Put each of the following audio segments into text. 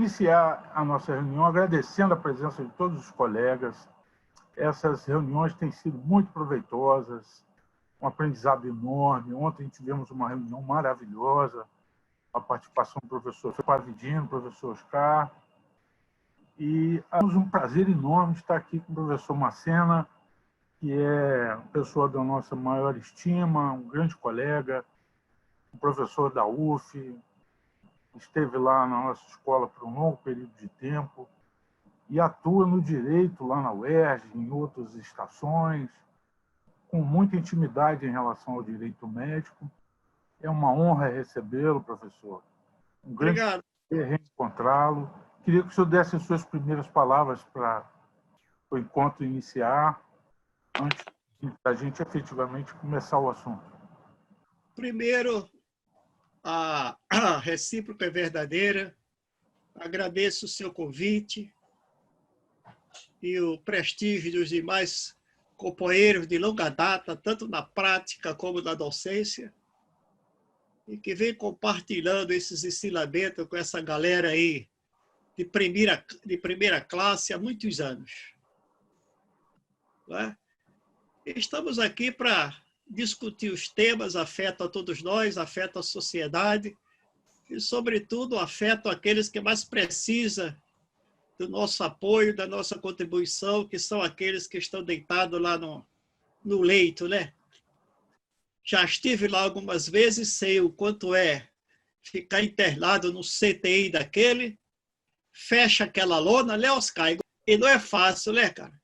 iniciar a nossa reunião agradecendo a presença de todos os colegas. Essas reuniões têm sido muito proveitosas, um aprendizado enorme. Ontem tivemos uma reunião maravilhosa, a participação do professor Pavidino, professor Oscar, e temos um prazer enorme de estar aqui com o professor Macena, que é uma pessoa da nossa maior estima, um grande colega, um professor da UF, esteve lá na nossa escola por um longo período de tempo e atua no direito lá na UERJ, em outras estações, com muita intimidade em relação ao direito médico. É uma honra recebê-lo, professor. Um grande prazer reencontrá-lo. Queria que o senhor desse as suas primeiras palavras para o encontro iniciar, antes da gente efetivamente começar o assunto. Primeiro, a recíproca é verdadeira. Agradeço o seu convite e o prestígio dos demais companheiros de longa data, tanto na prática como na docência, e que vem compartilhando esses ensinamentos com essa galera aí de primeira classe há muitos anos. Não é? Estamos aqui para discutir os temas, afetam a todos nós, afetam a sociedade e, sobretudo, afetam aqueles que mais precisam do nosso apoio, da nossa contribuição, que são aqueles que estão deitados lá no leito, né? Já estive lá algumas vezes, sei o quanto é ficar internado no CTI daquele, fecha aquela lona, né, Oscar? E não é fácil, né, cara?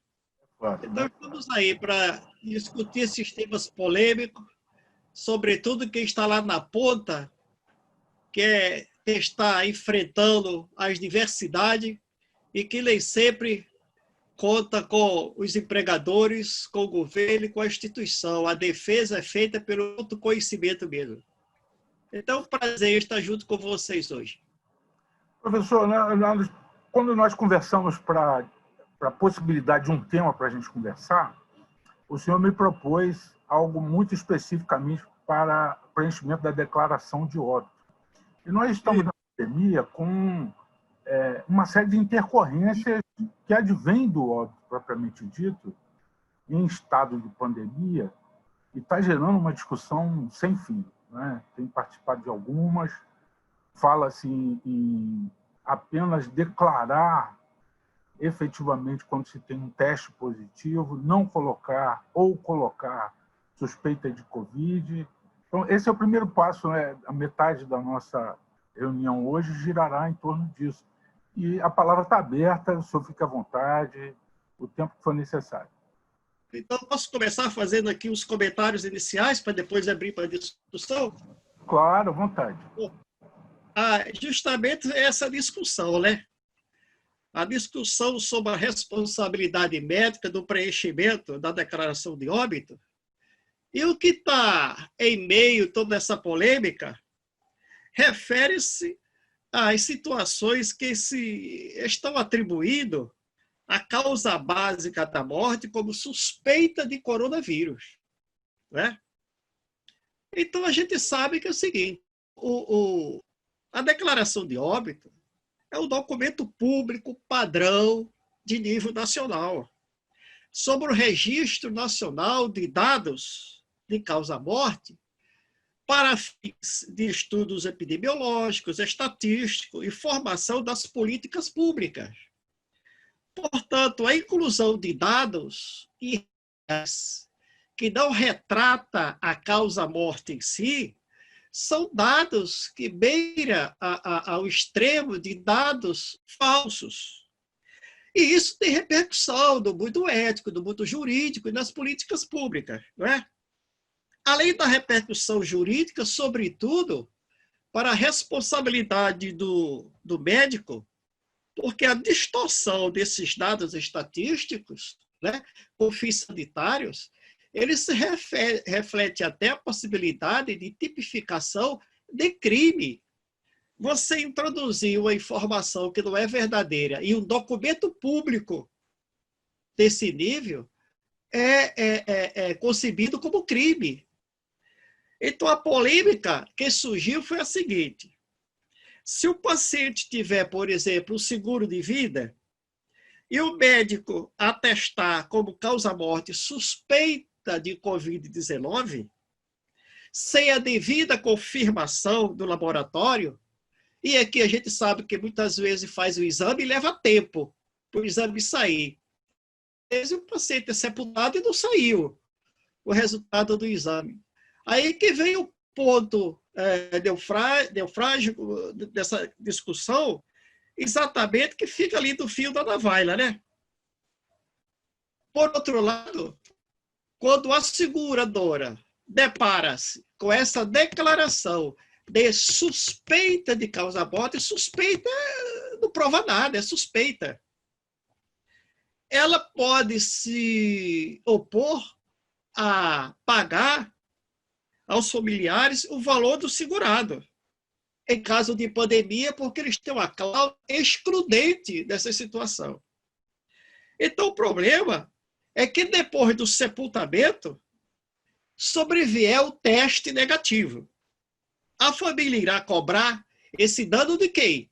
Então, estamos aí para discutir esses temas polêmicos, sobretudo quem está lá na ponta, que está enfrentando as diversidades e que nem sempre conta com os empregadores, com o governo e com a instituição. A defesa é feita pelo autoconhecimento mesmo. Então, é um prazer estar junto com vocês hoje. Professor, quando nós conversamos para a possibilidade de um tema para a gente conversar, o senhor me propôs algo muito especificamente para preenchimento da declaração de óbito. E nós estamos na pandemia com uma série de intercorrências que advêm do óbito propriamente dito, em estado de pandemia, e está gerando uma discussão sem fim, né? Tem participado de algumas, fala-se em apenas declarar efetivamente quando se tem um teste positivo, não colocar ou colocar suspeita de Covid. Então, esse é o primeiro passo, né? A metade da nossa reunião hoje girará em torno disso. E a palavra está aberta, o senhor fica à vontade, o tempo que for necessário. Então, posso começar fazendo aqui os comentários iniciais para depois abrir para a discussão? Claro, à vontade. Justamente essa discussão, né? A discussão sobre a responsabilidade médica do preenchimento da declaração de óbito. E o que está em meio a toda essa polêmica refere-se às situações que se estão atribuindo a causa básica da morte como suspeita de coronavírus, né? Então, a gente sabe que é o seguinte, a declaração de óbito é um documento público padrão de nível nacional sobre o Registro Nacional de Dados de Causa-Morte para fins de estudos epidemiológicos, estatísticos e formação das políticas públicas. Portanto, a inclusão de dados que não retrata a causa-morte em si são dados que beiram ao extremo de dados falsos. E isso tem repercussão no mundo ético, no mundo jurídico e nas políticas públicas, não é? Além da repercussão jurídica, sobretudo, para a responsabilidade do médico, porque a distorção desses dados estatísticos, né, com fins sanitários, ele se reflete até a possibilidade de tipificação de crime. Você introduzir uma informação que não é verdadeira em um documento público desse nível é concebido como crime. Então, a polêmica que surgiu foi a seguinte. Se o paciente tiver, por exemplo, um seguro de vida e o médico atestar como causa-morte suspeita de Covid-19, sem a devida confirmação do laboratório, e aqui a gente sabe que muitas vezes faz o exame e leva tempo para o exame sair. Às vezes o paciente é sepultado e não saiu o resultado do exame. Aí que vem o ponto neufrágico dessa discussão, exatamente que fica ali do fio da navalha, né? Por outro lado, quando a seguradora depara-se com essa declaração de suspeita de causa-morte, suspeita não prova nada, é suspeita. Ela pode se opor a pagar aos familiares o valor do segurado, em caso de pandemia, porque eles têm uma cláusula excludente dessa situação. Então, o problema é que depois do sepultamento, sobrevier o teste negativo. A família irá cobrar esse dano de quem?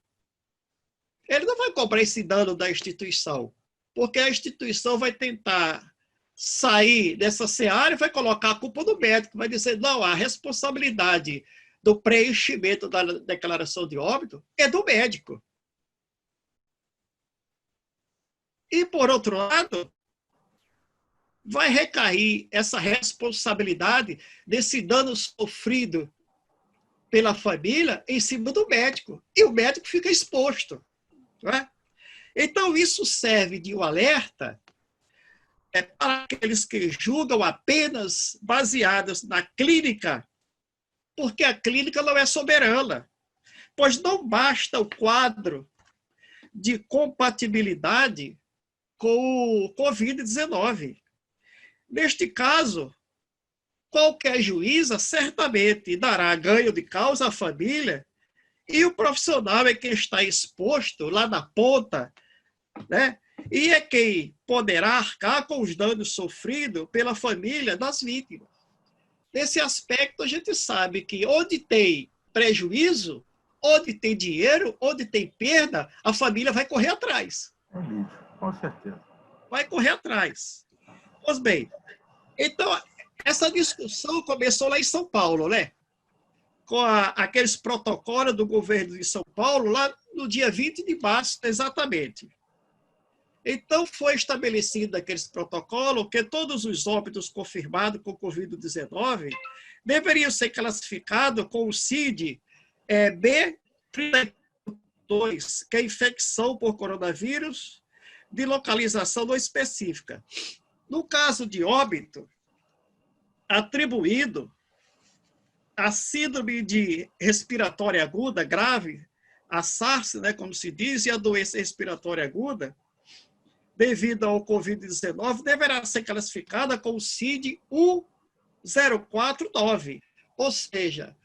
Ele não vai cobrar esse dano da instituição, porque a instituição vai tentar sair dessa seara e vai colocar a culpa no médico, vai dizer, não, a responsabilidade do preenchimento da declaração de óbito é do médico. E, por outro lado, vai recair essa responsabilidade desse dano sofrido pela família em cima do médico. E o médico fica exposto. Não é? Então, isso serve de um alerta para aqueles que julgam apenas baseados na clínica, porque a clínica não é soberana, pois não basta o quadro de compatibilidade com o Covid-19. Neste caso, qualquer juíza certamente dará ganho de causa à família e o profissional é quem está exposto lá na ponta, né? E é quem poderá arcar com os danos sofridos pela família das vítimas. Nesse aspecto, a gente sabe que onde tem prejuízo, onde tem dinheiro, onde tem perda, a família vai correr atrás. Com certeza. Vai correr atrás. Pois bem, então, essa discussão começou lá em São Paulo, né? Com aqueles protocolos do governo de São Paulo, lá no dia 20 de março, exatamente. Então, foi estabelecido aqueles protocolos que todos os óbitos confirmados com Covid-19 deveriam ser classificados com o CID B32, que é infecção por coronavírus de localização não específica. No caso de óbito, atribuído a síndrome de respiratória aguda grave, a SARS, né, como se diz, e a doença respiratória aguda, devido ao Covid-19, deverá ser classificada com o CID 1049, ou seja,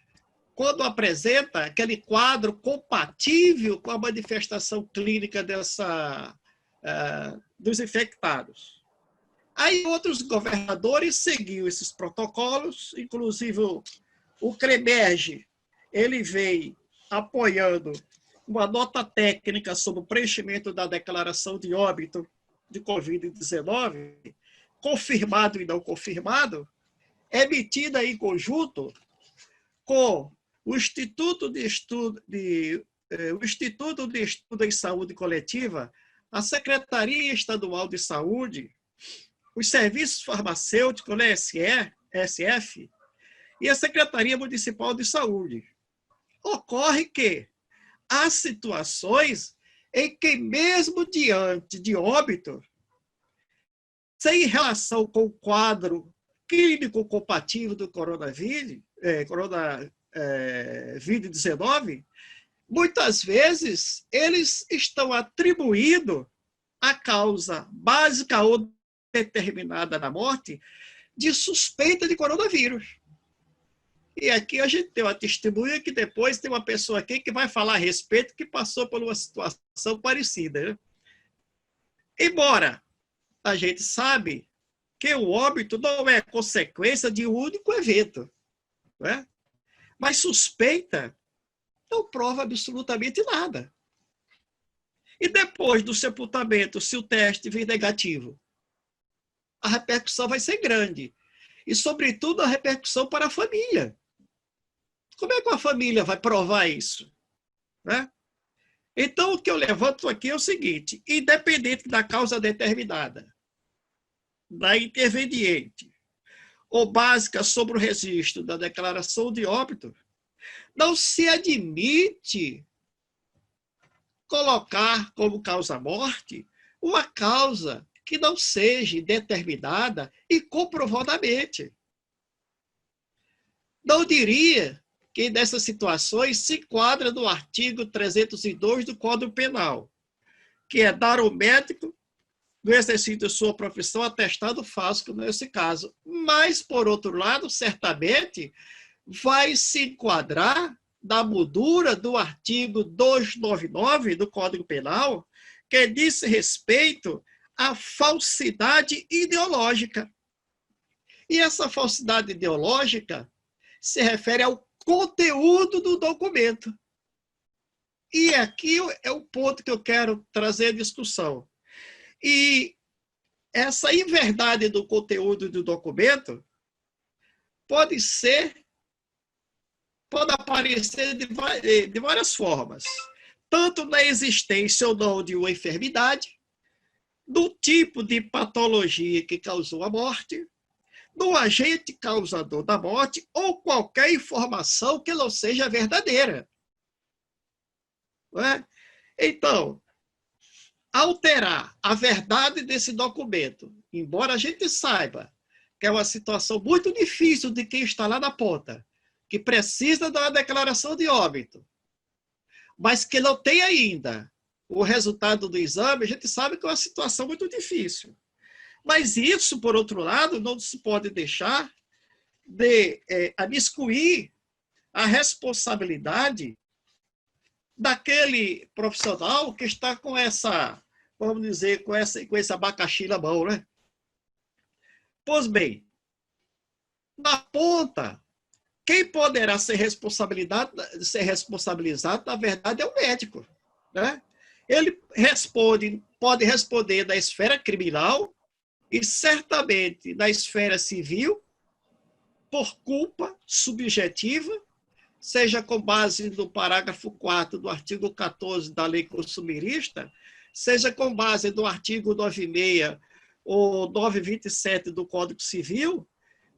quando apresenta aquele quadro compatível com a manifestação clínica dos infectados. Aí outros governadores seguiram esses protocolos, inclusive o CREMERGE, ele veio apoiando uma nota técnica sobre o preenchimento da declaração de óbito de Covid-19, confirmado e não confirmado, emitida em conjunto com o Instituto de Estudo em Saúde Coletiva, a Secretaria Estadual de Saúde, os serviços farmacêuticos, né, SF, e a Secretaria Municipal de Saúde. Ocorre que há situações em que, mesmo diante de óbito, sem relação com o quadro clínico compatível do Covid-19, muitas vezes eles estão atribuindo a causa básica ou determinada na morte de suspeita de coronavírus. E aqui a gente tem uma testemunha que depois tem uma pessoa aqui que vai falar a respeito que passou por uma situação parecida. Né? Embora a gente sabe que o óbito não é consequência de um único evento, né? Mas suspeita não prova absolutamente nada. E depois do sepultamento, se o teste vir negativo, a repercussão vai ser grande. E, sobretudo, a repercussão para a família. Como é que a família vai provar isso? Né? Então, o que eu levanto aqui é o seguinte: independente da causa determinada, da interveniente ou básica sobre o registro da declaração de óbito, não se admite colocar como causa-morte uma causa que não seja determinada e comprovadamente. Não diria que nessas situações se enquadra no artigo 302 do Código Penal, que é dar ao médico, no exercício de sua profissão, atestado falso nesse caso. Mas, por outro lado, certamente, vai se enquadrar da moldura do artigo 299 do Código Penal, que diz respeito à falsidade ideológica. E essa falsidade ideológica se refere ao conteúdo do documento. E aqui é o ponto que eu quero trazer à discussão. E essa inverdade do conteúdo do documento pode aparecer de várias formas, tanto na existência ou não de uma enfermidade, do tipo de patologia que causou a morte, do agente causador da morte ou qualquer informação que não seja verdadeira. Não é? Então, alterar a verdade desse documento, embora a gente saiba que é uma situação muito difícil de quem está lá na ponta, que precisa da declaração de óbito, mas que não tem ainda o resultado do exame, a gente sabe que é uma situação muito difícil. Mas isso, por outro lado, não se pode deixar de imiscuir a responsabilidade daquele profissional que está com essa, vamos dizer, com esse abacaxi na mão, né? Pois bem, na ponta, quem poderá ser responsabilizado, na verdade, é o médico, né? Ele pode responder da esfera criminal e, certamente, da esfera civil, por culpa subjetiva, seja com base no parágrafo 4º do artigo 14 da Lei Consumerista, seja com base no artigo 96 ou 927 do Código Civil,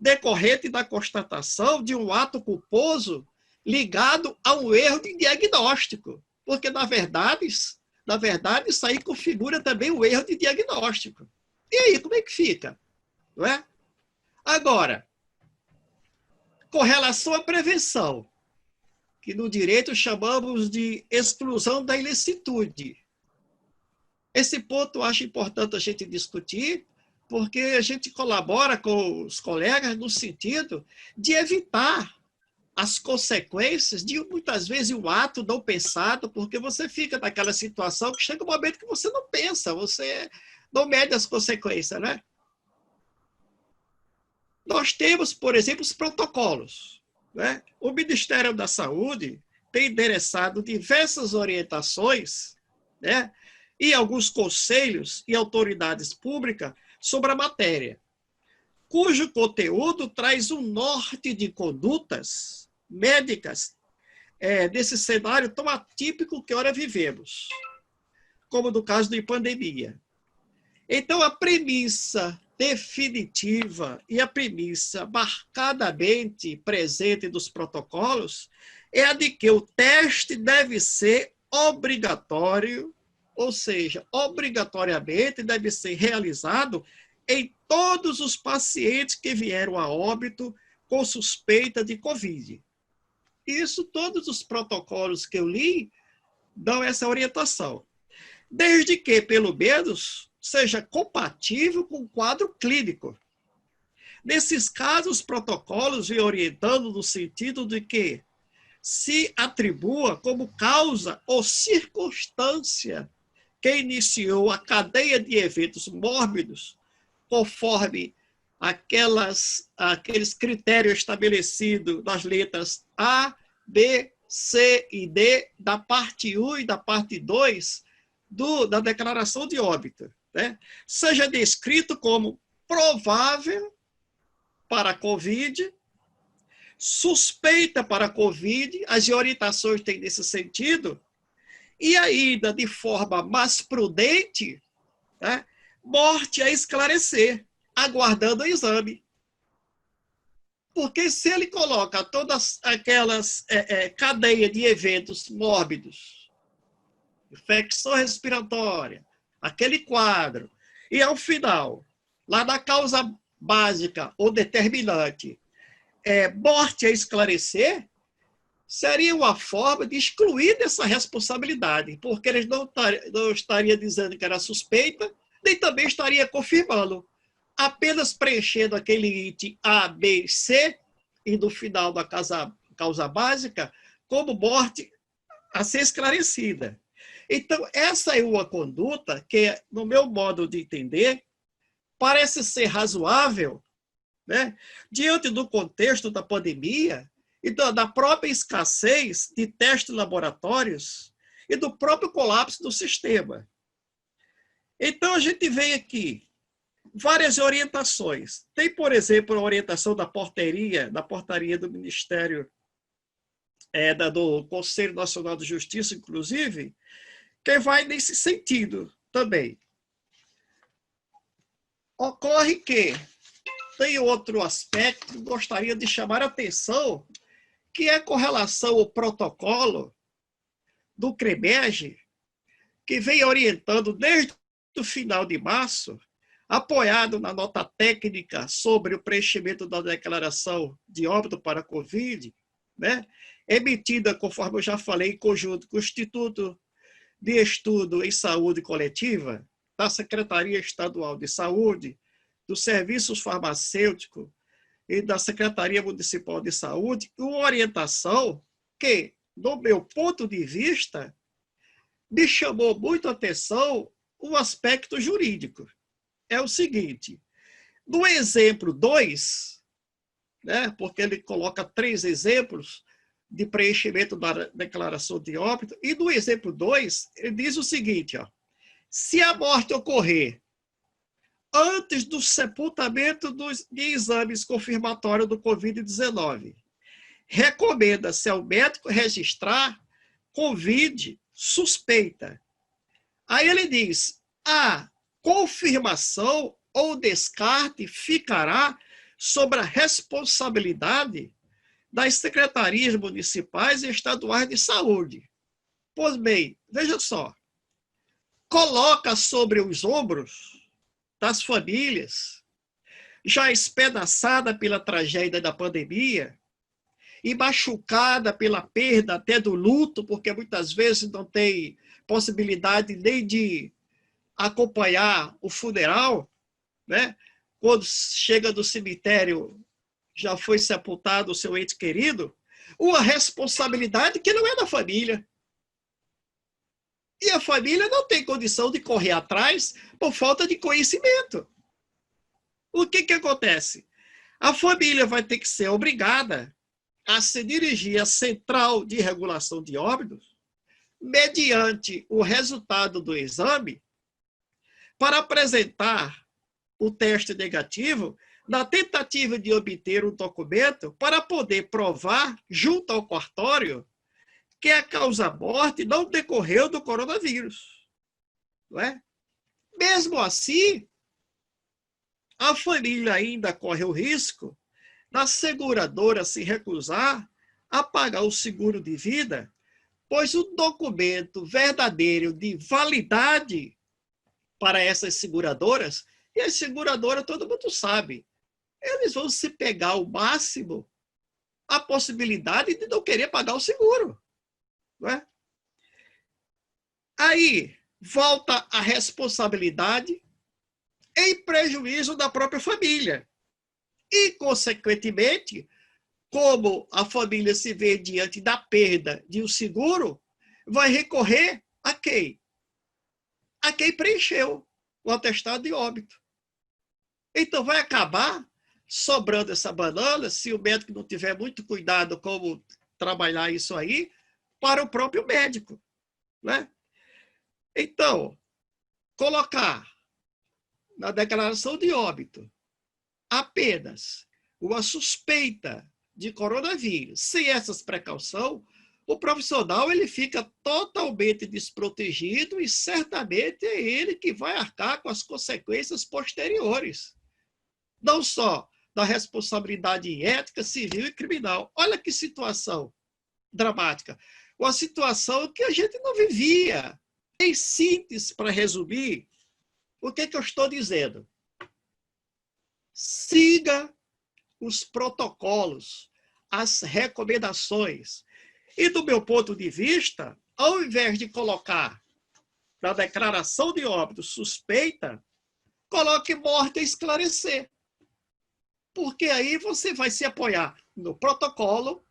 decorrente da constatação de um ato culposo ligado a um erro de diagnóstico. Porque, na verdade, isso aí configura também o erro de diagnóstico. E aí, como é que fica? Não é? Agora, com relação à prevenção, que no direito chamamos de exclusão da ilicitude. Esse ponto eu acho importante a gente discutir, porque a gente colabora com os colegas no sentido de evitar as consequências de, muitas vezes, um ato não pensado, porque você fica naquela situação que chega um momento que você não pensa, você não mede as consequências, né? Nós temos, por exemplo, os protocolos, né? O Ministério da Saúde tem endereçado diversas orientações, né? E alguns conselhos e autoridades públicas sobre a matéria, cujo conteúdo traz um norte de condutas médicas desse cenário tão atípico que ora vivemos, como no caso de pandemia. Então, a premissa definitiva e a premissa marcadamente presente dos protocolos é a de que o teste deve ser obrigatório, ou seja, obrigatoriamente deve ser realizado em todos os pacientes que vieram a óbito com suspeita de Covid. Isso, todos os protocolos que eu li dão essa orientação. Desde que, pelo menos, seja compatível com o quadro clínico. Nesses casos, os protocolos vêm orientando no sentido de que se atribua como causa ou circunstância que iniciou a cadeia de eventos mórbidos, conforme aqueles critérios estabelecidos nas letras A, B, C e D da parte 1 e da parte 2 da declaração de óbito, né? Seja descrito como provável para a COVID, suspeita para a COVID, as orientações têm nesse sentido, e ainda de forma mais prudente, né? Morte a esclarecer, aguardando o exame. Porque se ele coloca todas aquelas cadeia de eventos mórbidos, infecção respiratória, aquele quadro, e ao final, lá na causa básica ou determinante, morte a esclarecer, seria uma forma de excluir dessa responsabilidade, porque eles não estariam dizendo que era suspeita, nem também estaria confirmando, apenas preenchendo aquele item A, B, C, e no final da causa básica, como morte a ser esclarecida. Então, essa é uma conduta que, no meu modo de entender, parece ser razoável, né, diante do contexto da pandemia e da própria escassez de testes laboratórios e do próprio colapso do sistema. Então, a gente vê aqui várias orientações. Tem, por exemplo, a orientação da portaria do Ministério, do Conselho Nacional de Justiça, inclusive, que vai nesse sentido também. Ocorre que tem outro aspecto que gostaria de chamar a atenção, que é com relação ao protocolo do CREMEG, que vem orientando desde o final de março, apoiado na nota técnica sobre o preenchimento da declaração de óbito para a COVID, né, emitida, conforme eu já falei, em conjunto com o Instituto de Estudo em Saúde Coletiva, da Secretaria Estadual de Saúde, dos Serviços Farmacêuticos e da Secretaria Municipal de Saúde, uma orientação que, do meu ponto de vista, me chamou muito a atenção o aspecto jurídico. É o seguinte, no exemplo 2, né, porque ele coloca 3 exemplos de preenchimento da declaração de óbito, e no exemplo 2, ele diz o seguinte, ó, se a morte ocorrer antes do sepultamento de exames confirmatórios do Covid-19, recomenda-se ao médico registrar COVID suspeita. Aí ele diz, a confirmação ou descarte ficará sobre a responsabilidade das secretarias municipais e estaduais de saúde. Pois bem, veja só, coloca sobre os ombros das famílias, já espedaçada pela tragédia da pandemia e machucada pela perda até do luto, porque muitas vezes não tem possibilidade nem de acompanhar o funeral, né? Quando chega do cemitério, já foi sepultado o seu ente querido, uma responsabilidade que não é da família. E a família não tem condição de correr atrás por falta de conhecimento. O que acontece? A família vai ter que ser obrigada a se dirigir à Central de Regulação de Óbitos, mediante o resultado do exame, para apresentar o teste negativo, na tentativa de obter um documento para poder provar, junto ao cartório, que a causa-morte não decorreu do coronavírus. Não é? Mesmo assim, a família ainda corre o risco da seguradora se recusar a pagar o seguro de vida, pois o documento verdadeiro de validade para essas seguradoras, e as seguradoras, todo mundo sabe, eles vão se pegar ao máximo a possibilidade de não querer pagar o seguro. Não é? Aí volta a responsabilidade em prejuízo da própria família. E, consequentemente, como a família se vê diante da perda de um seguro, vai recorrer a quem? A quem preencheu o atestado de óbito. Então, vai acabar sobrando essa banana, se o médico não tiver muito cuidado como trabalhar isso aí, para o próprio médico, né? Então, colocar na declaração de óbito apenas uma suspeita de coronavírus, sem essas precauções, o profissional ele fica totalmente desprotegido e certamente é ele que vai arcar com as consequências posteriores. Não só da responsabilidade ética, civil e criminal. Olha que situação dramática. Uma situação que a gente não vivia. Em síntese, para resumir, o que eu estou dizendo? Siga os protocolos, as recomendações. E, do meu ponto de vista, ao invés de colocar na declaração de óbito suspeita, coloque morte a esclarecer. Porque aí você vai se apoiar no protocolo.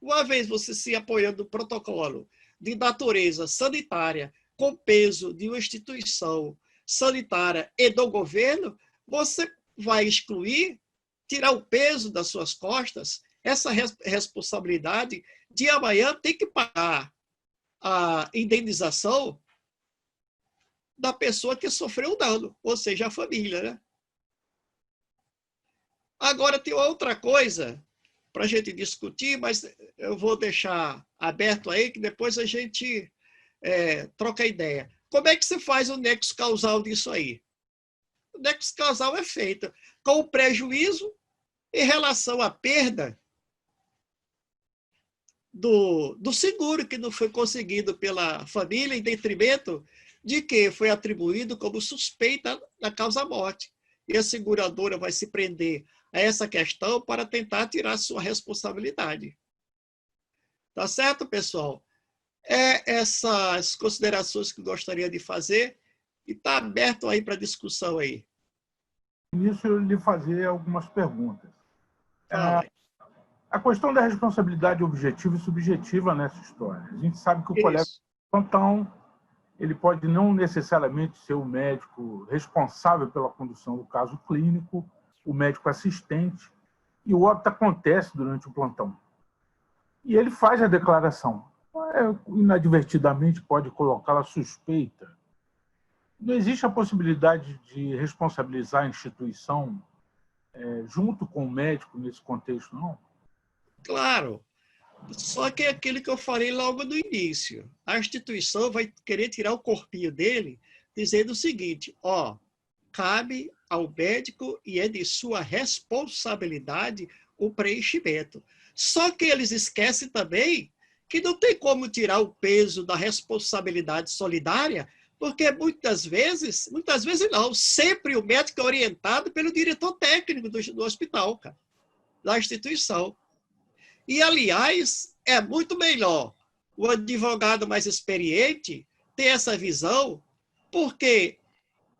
Uma vez você se apoiando no protocolo de natureza sanitária, com peso de uma instituição sanitária e do governo, você vai excluir, tirar o peso das suas costas, essa responsabilidade de amanhã ter que pagar a indenização da pessoa que sofreu o dano, ou seja, a família, né? Agora, tem outra coisa para a gente discutir, mas eu vou deixar aberto aí, que depois a gente troca ideia. Como é que se faz o nexo causal disso aí? O nexo causal é feito com o prejuízo em relação à perda do seguro que não foi conseguido pela família, em detrimento de que foi atribuído como suspeita da causa-morte. E a seguradora vai se prender a essa questão para tentar tirar sua responsabilidade. Tá certo, pessoal? Essas considerações que eu gostaria de fazer e está aberto aí para discussão aí. Nisso, eu lhe fazer algumas perguntas. Fala aí. A questão da responsabilidade objetiva e subjetiva nessa história. A gente sabe que o colega de plantão, ele pode não necessariamente ser o médico responsável pela condução do caso clínico, o médico assistente, e o óbito acontece durante o plantão. E ele faz a declaração. Inadvertidamente pode colocá-la suspeita. Não existe a possibilidade de responsabilizar a instituição junto com o médico nesse contexto, não? Claro. Só que é aquilo que eu falei logo no início. A instituição vai querer tirar o corpinho dele, dizendo o seguinte: cabe ao médico e é de sua responsabilidade o preenchimento. Só que eles esquecem também que não tem como tirar o peso da responsabilidade solidária, porque muitas vezes não, sempre o médico é orientado pelo diretor técnico do hospital, cara, da instituição. E, aliás, é muito melhor o advogado mais experiente ter essa visão, porque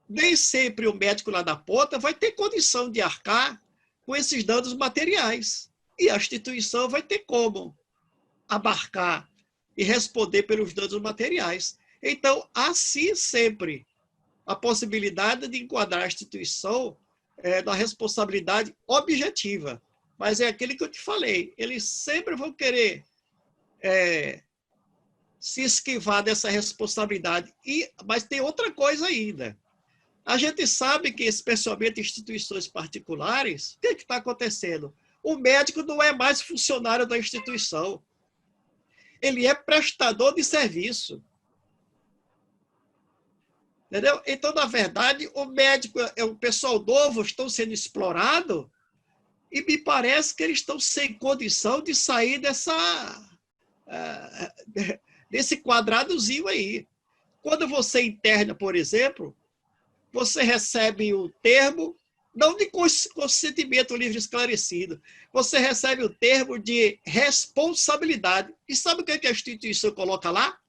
nem sempre o médico lá da ponta vai ter condição de arcar com esses danos materiais. E a instituição vai ter como abarcar e responder pelos danos materiais. Então, há sim sempre a possibilidade de enquadrar a instituição na responsabilidade objetiva. Mas é aquilo que eu te falei, eles sempre vão querer se esquivar dessa responsabilidade. Mas tem outra coisa ainda. A gente sabe que, especialmente em instituições particulares, o que está acontecendo? O médico não é mais funcionário da instituição. Ele é prestador de serviço. Entendeu? Então, na verdade, o médico e o pessoal novo estão sendo explorados e me parece que eles estão sem condição de sair desse quadradozinho aí. Quando você interna, por exemplo, você recebe o termo, não de consentimento livre esclarecido, você recebe o termo de responsabilidade. E sabe o que a instituição coloca lá?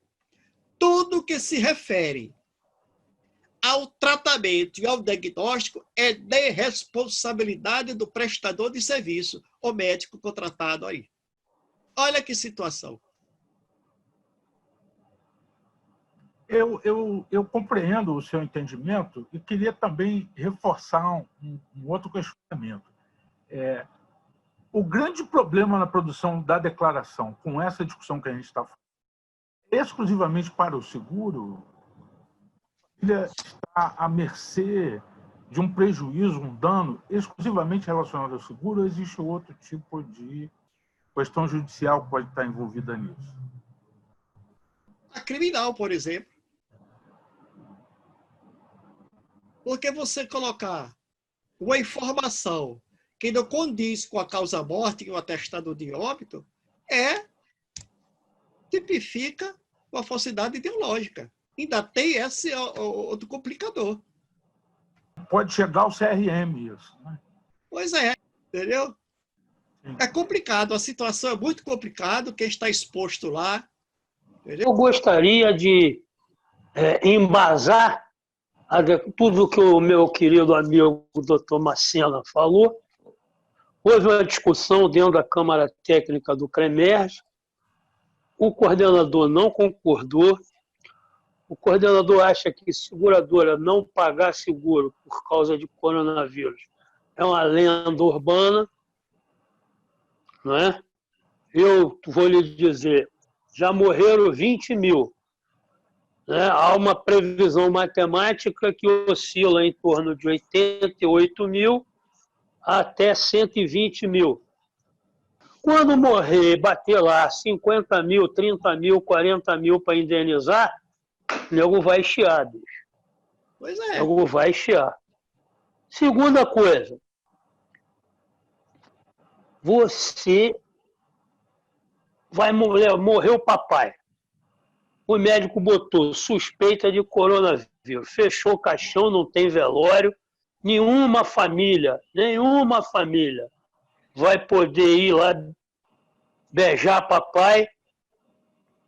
Tudo que se refere ao tratamento e ao diagnóstico é de responsabilidade do prestador de serviço, o médico contratado aí. Olha que situação. Eu compreendo o seu entendimento e queria também reforçar um outro questionamento. O grande problema na produção da declaração, com essa discussão que a gente está exclusivamente para o seguro, a família está à mercê de um prejuízo, um dano exclusivamente relacionado ao seguro, ou existe outro tipo de questão judicial que pode estar envolvida nisso? A criminal, por exemplo. Porque você colocar uma informação que não condiz com a causa-morte e o atestado de óbito tipifica uma falsidade ideológica. Ainda tem esse outro complicador. Pode chegar ao CRM isso, né? Pois é, entendeu? Sim. É complicado, a situação é muito complicada, quem está exposto lá. Entendeu? Eu gostaria de embasar tudo que o meu querido amigo Dr. Macena falou. Houve uma discussão dentro da Câmara Técnica do CREMERG. O coordenador não concordou. O coordenador acha que seguradora não pagar seguro por causa de coronavírus é uma lenda urbana, não é? Eu vou lhe dizer, já morreram 20 mil. Né? Há uma previsão matemática que oscila em torno de 88 mil até 120 mil. Quando morrer, bater lá 50 mil, 30 mil, 40 mil para indenizar, o nego vai chiar, bicho. Pois é. O nego vai chiar. Segunda coisa, você vai morrer o papai. O médico botou suspeita de coronavírus, fechou o caixão, não tem velório, nenhuma família vai poder ir lá beijar papai,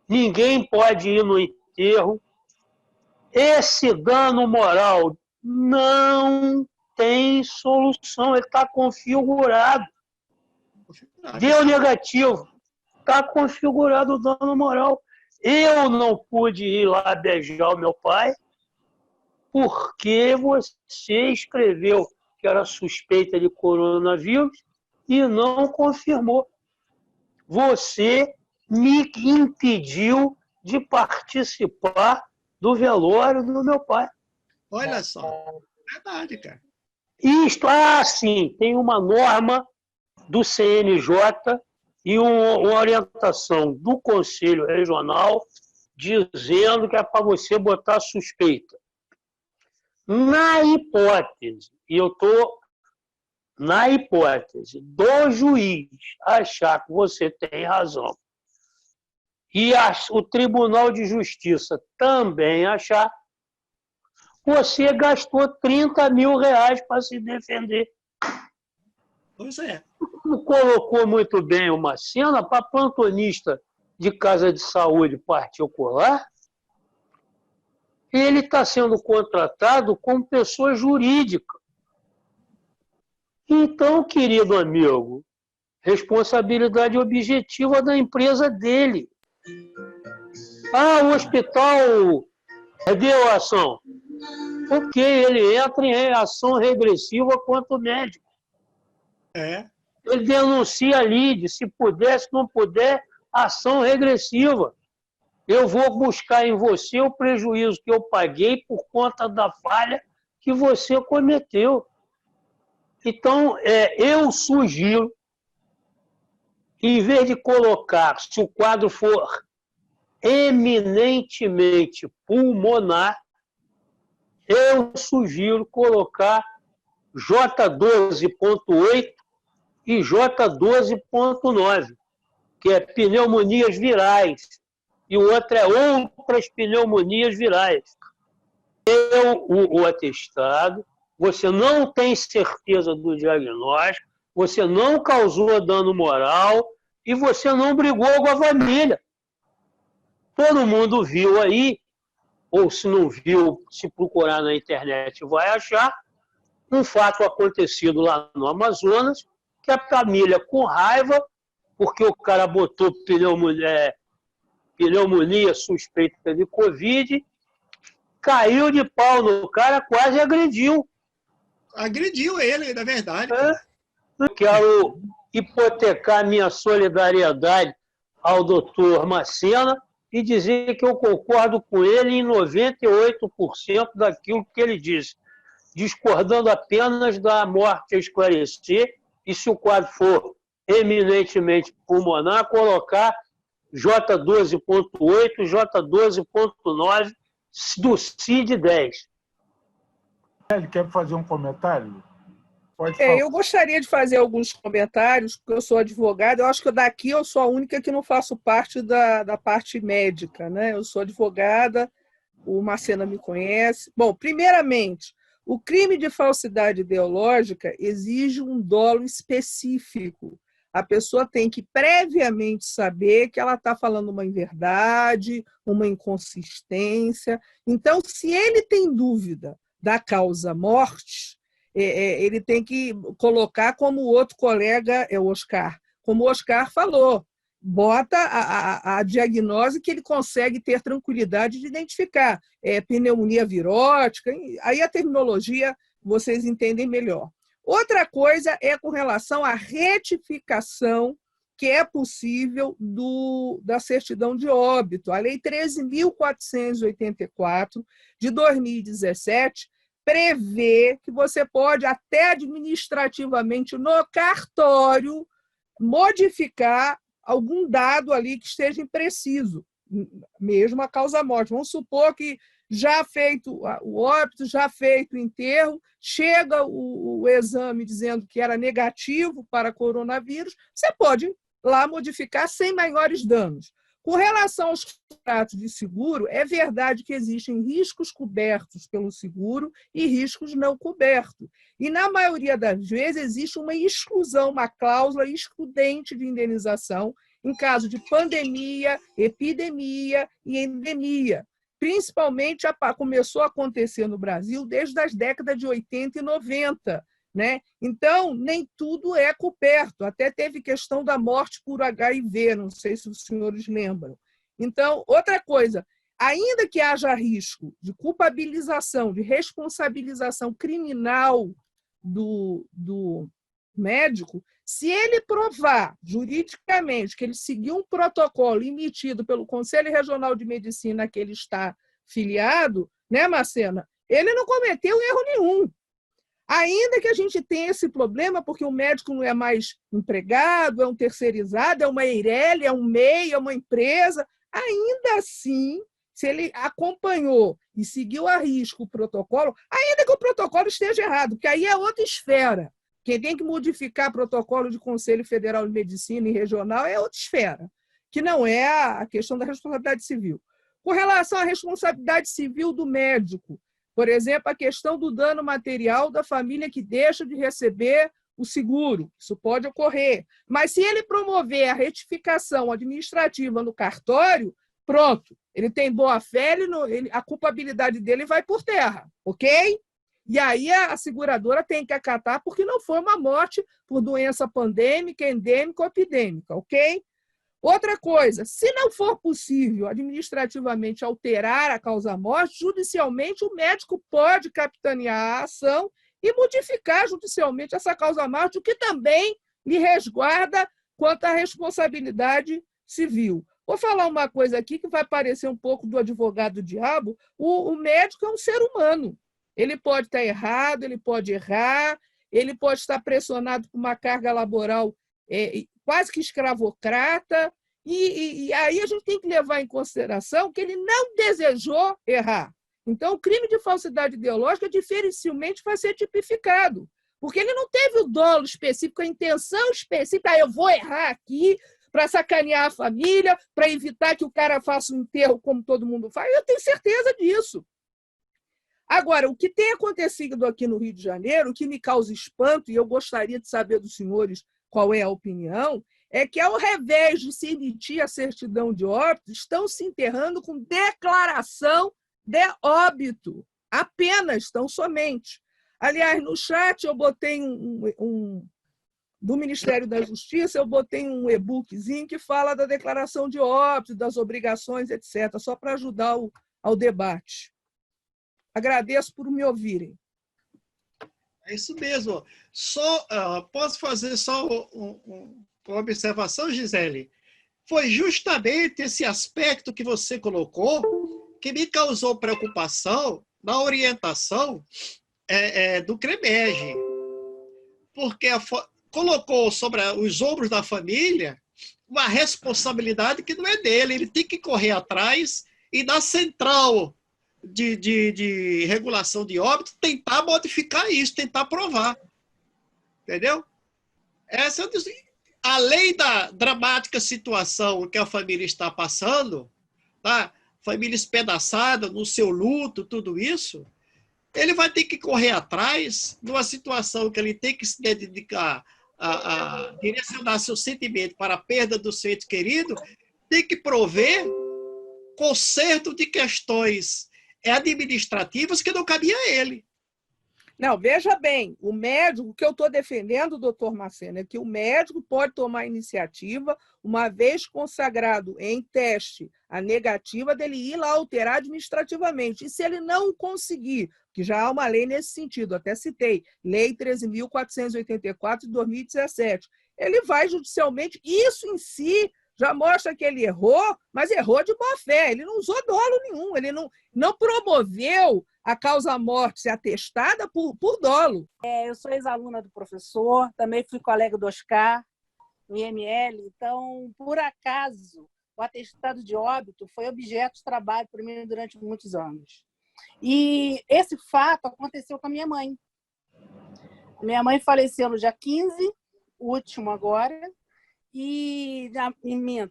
ninguém pode ir no enterro. Esse dano moral não tem solução, ele está configurado. Deu negativo, está configurado o dano moral. Eu não pude ir lá beijar o meu pai porque você escreveu que era suspeita de coronavírus e não confirmou. Você me impediu de participar do velório do meu pai. Olha só, verdade, cara. Isto, sim, tem uma norma do CNJ e uma orientação do Conselho Regional dizendo que é para você botar suspeita. Na hipótese, e eu estou na hipótese do juiz achar que você tem razão e o Tribunal de Justiça também achar, você gastou 30 mil reais para se defender. Pois é. Colocou muito bem uma cena para plantonista de casa de saúde particular. Ele está sendo contratado como pessoa jurídica. Então, querido amigo, responsabilidade objetiva da empresa dele. O hospital deu ação. Ok, ele entra em ação regressiva contra o médico. Ele denuncia a lide, se puder, se não puder, ação regressiva. Eu vou buscar em você o prejuízo que eu paguei por conta da falha que você cometeu. Então, eu sugiro, em vez de colocar, se o quadro for eminentemente pulmonar, eu sugiro colocar J12.8 e J12.9, que é pneumonias virais, e o outro é outras pneumonias virais. O atestado, você não tem certeza do diagnóstico, você não causou dano moral e você não brigou com a família. Todo mundo viu aí, ou se não viu, se procurar na internet vai achar, um fato acontecido lá no Amazonas, que a família, com raiva, porque o cara botou pneumonia suspeita de Covid, caiu de pau no cara, quase agrediu. Agrediu ele, na verdade. Quero hipotecar minha solidariedade ao doutor Macena e dizer que eu concordo com ele em 98% daquilo que ele disse, discordando apenas da morte a esclarecer, e se o quadro for eminentemente pulmonar, colocar J12.8, J12.9 do CID-10. Ele quer fazer um comentário? Pode falar. Eu gostaria de fazer alguns comentários, porque eu sou advogada. Eu acho que daqui eu sou a única que não faço parte da parte médica, né? Eu sou advogada, o Macena me conhece. Bom, primeiramente, o crime de falsidade ideológica exige um dolo específico. A pessoa tem que previamente saber que ela está falando uma inverdade, uma inconsistência. Então, se ele tem dúvida da causa morte, ele tem que colocar como o outro colega, o Oscar, como o Oscar falou, bota a diagnose que ele consegue ter tranquilidade de identificar. Pneumonia virótica, aí a terminologia vocês entendem melhor. Outra coisa é com relação à retificação que é possível da certidão de óbito. A Lei 13.484, de 2017, prevê que você pode, até administrativamente, no cartório, modificar algum dado ali que esteja impreciso, mesmo a causa-morte. Vamos supor que já feito o óbito, já feito o enterro, chega o exame dizendo que era negativo para coronavírus, você pode lá modificar sem maiores danos. Com relação aos contratos de seguro, é verdade que existem riscos cobertos pelo seguro e riscos não cobertos. E, na maioria das vezes, existe uma exclusão, uma cláusula excludente de indenização em caso de pandemia, epidemia e endemia. Principalmente começou a acontecer no Brasil desde as décadas de 80 e 90. Né? Então, nem tudo é coberto. Até teve questão da morte por HIV, não sei se os senhores lembram. Então, outra coisa, ainda que haja risco de culpabilização, de responsabilização criminal do médico, se ele provar juridicamente que ele seguiu um protocolo emitido pelo Conselho Regional de Medicina a que ele está filiado, né, Macena? Ele não cometeu erro nenhum. Ainda que a gente tenha esse problema, porque o médico não é mais empregado, é um terceirizado, é uma EIRELI, é um MEI, é uma empresa, ainda assim, se ele acompanhou e seguiu a risco o protocolo, ainda que o protocolo esteja errado, porque aí é outra esfera. Quem tem que modificar protocolo de Conselho Federal de Medicina e regional é outra esfera, que não é a questão da responsabilidade civil. Com relação à responsabilidade civil do médico, por exemplo, a questão do dano material da família que deixa de receber o seguro. Isso pode ocorrer. Mas se ele promover a retificação administrativa no cartório, pronto, ele tem boa-fé, a culpabilidade dele vai por terra, ok? E aí a seguradora tem que acatar porque não foi uma morte por doença pandêmica, endêmica ou epidêmica, ok? Outra coisa, se não for possível administrativamente alterar a causa-morte, judicialmente o médico pode capitanear a ação e modificar judicialmente essa causa-morte, o que também lhe resguarda quanto à responsabilidade civil. Vou falar uma coisa aqui que vai parecer um pouco do advogado-diabo. O médico é um ser humano. Ele pode estar errado, ele pode errar, ele pode estar pressionado por uma carga laboral quase que escravocrata, e aí a gente tem que levar em consideração que ele não desejou errar. Então, o crime de falsidade ideológica dificilmente vai ser tipificado, porque ele não teve o dolo específico, a intenção específica, eu vou errar aqui para sacanear a família, para evitar que o cara faça um enterro como todo mundo faz. Eu tenho certeza disso. Agora, o que tem acontecido aqui no Rio de Janeiro, o que me causa espanto, e eu gostaria de saber dos senhores qual é a opinião, é que, ao invés de se emitir a certidão de óbito, estão se enterrando com declaração de óbito. Apenas, tão somente. Aliás, no chat eu botei do Ministério da Justiça, eu botei um e-bookzinho que fala da declaração de óbito, das obrigações, etc., só para ajudar ao debate. Agradeço por me ouvirem. É isso mesmo. Posso fazer só uma observação, Gisele? foi justamente esse aspecto que você colocou que me causou preocupação na orientação do CREMEG, porque colocou sobre os ombros da família uma responsabilidade que não é dele. Ele tem que correr atrás e, na central de regulação de óbito, tentar modificar isso, tentar provar. Entendeu? Essa, além da dramática situação que a família está passando, tá? Família espedaçada, no seu luto, tudo isso, ele vai ter que correr atrás numa situação que ele tem que se dedicar a direcionar seu sentimento para a perda do seu ente querido, tem que prover conserto de questões administrativas que não cabia a ele. Não, veja bem, o médico, o que eu estou defendendo, doutor Macena, é que o médico pode tomar iniciativa, uma vez consagrado em teste a negativa, dele ir lá alterar administrativamente. E se ele não conseguir, que já há uma lei nesse sentido, até citei, Lei 13.484 de 2017, ele vai judicialmente, isso em si já mostra que ele errou, mas errou de boa fé, ele não usou dolo nenhum, ele não promoveu a causa-morte ser atestada por dolo. Eu sou ex-aluna do professor, também fui colega do Oscar, no IML, então, por acaso, o atestado de óbito foi objeto de trabalho para mim durante muitos anos. E esse fato aconteceu com a minha mãe. Minha mãe faleceu no dia 15, último agora, e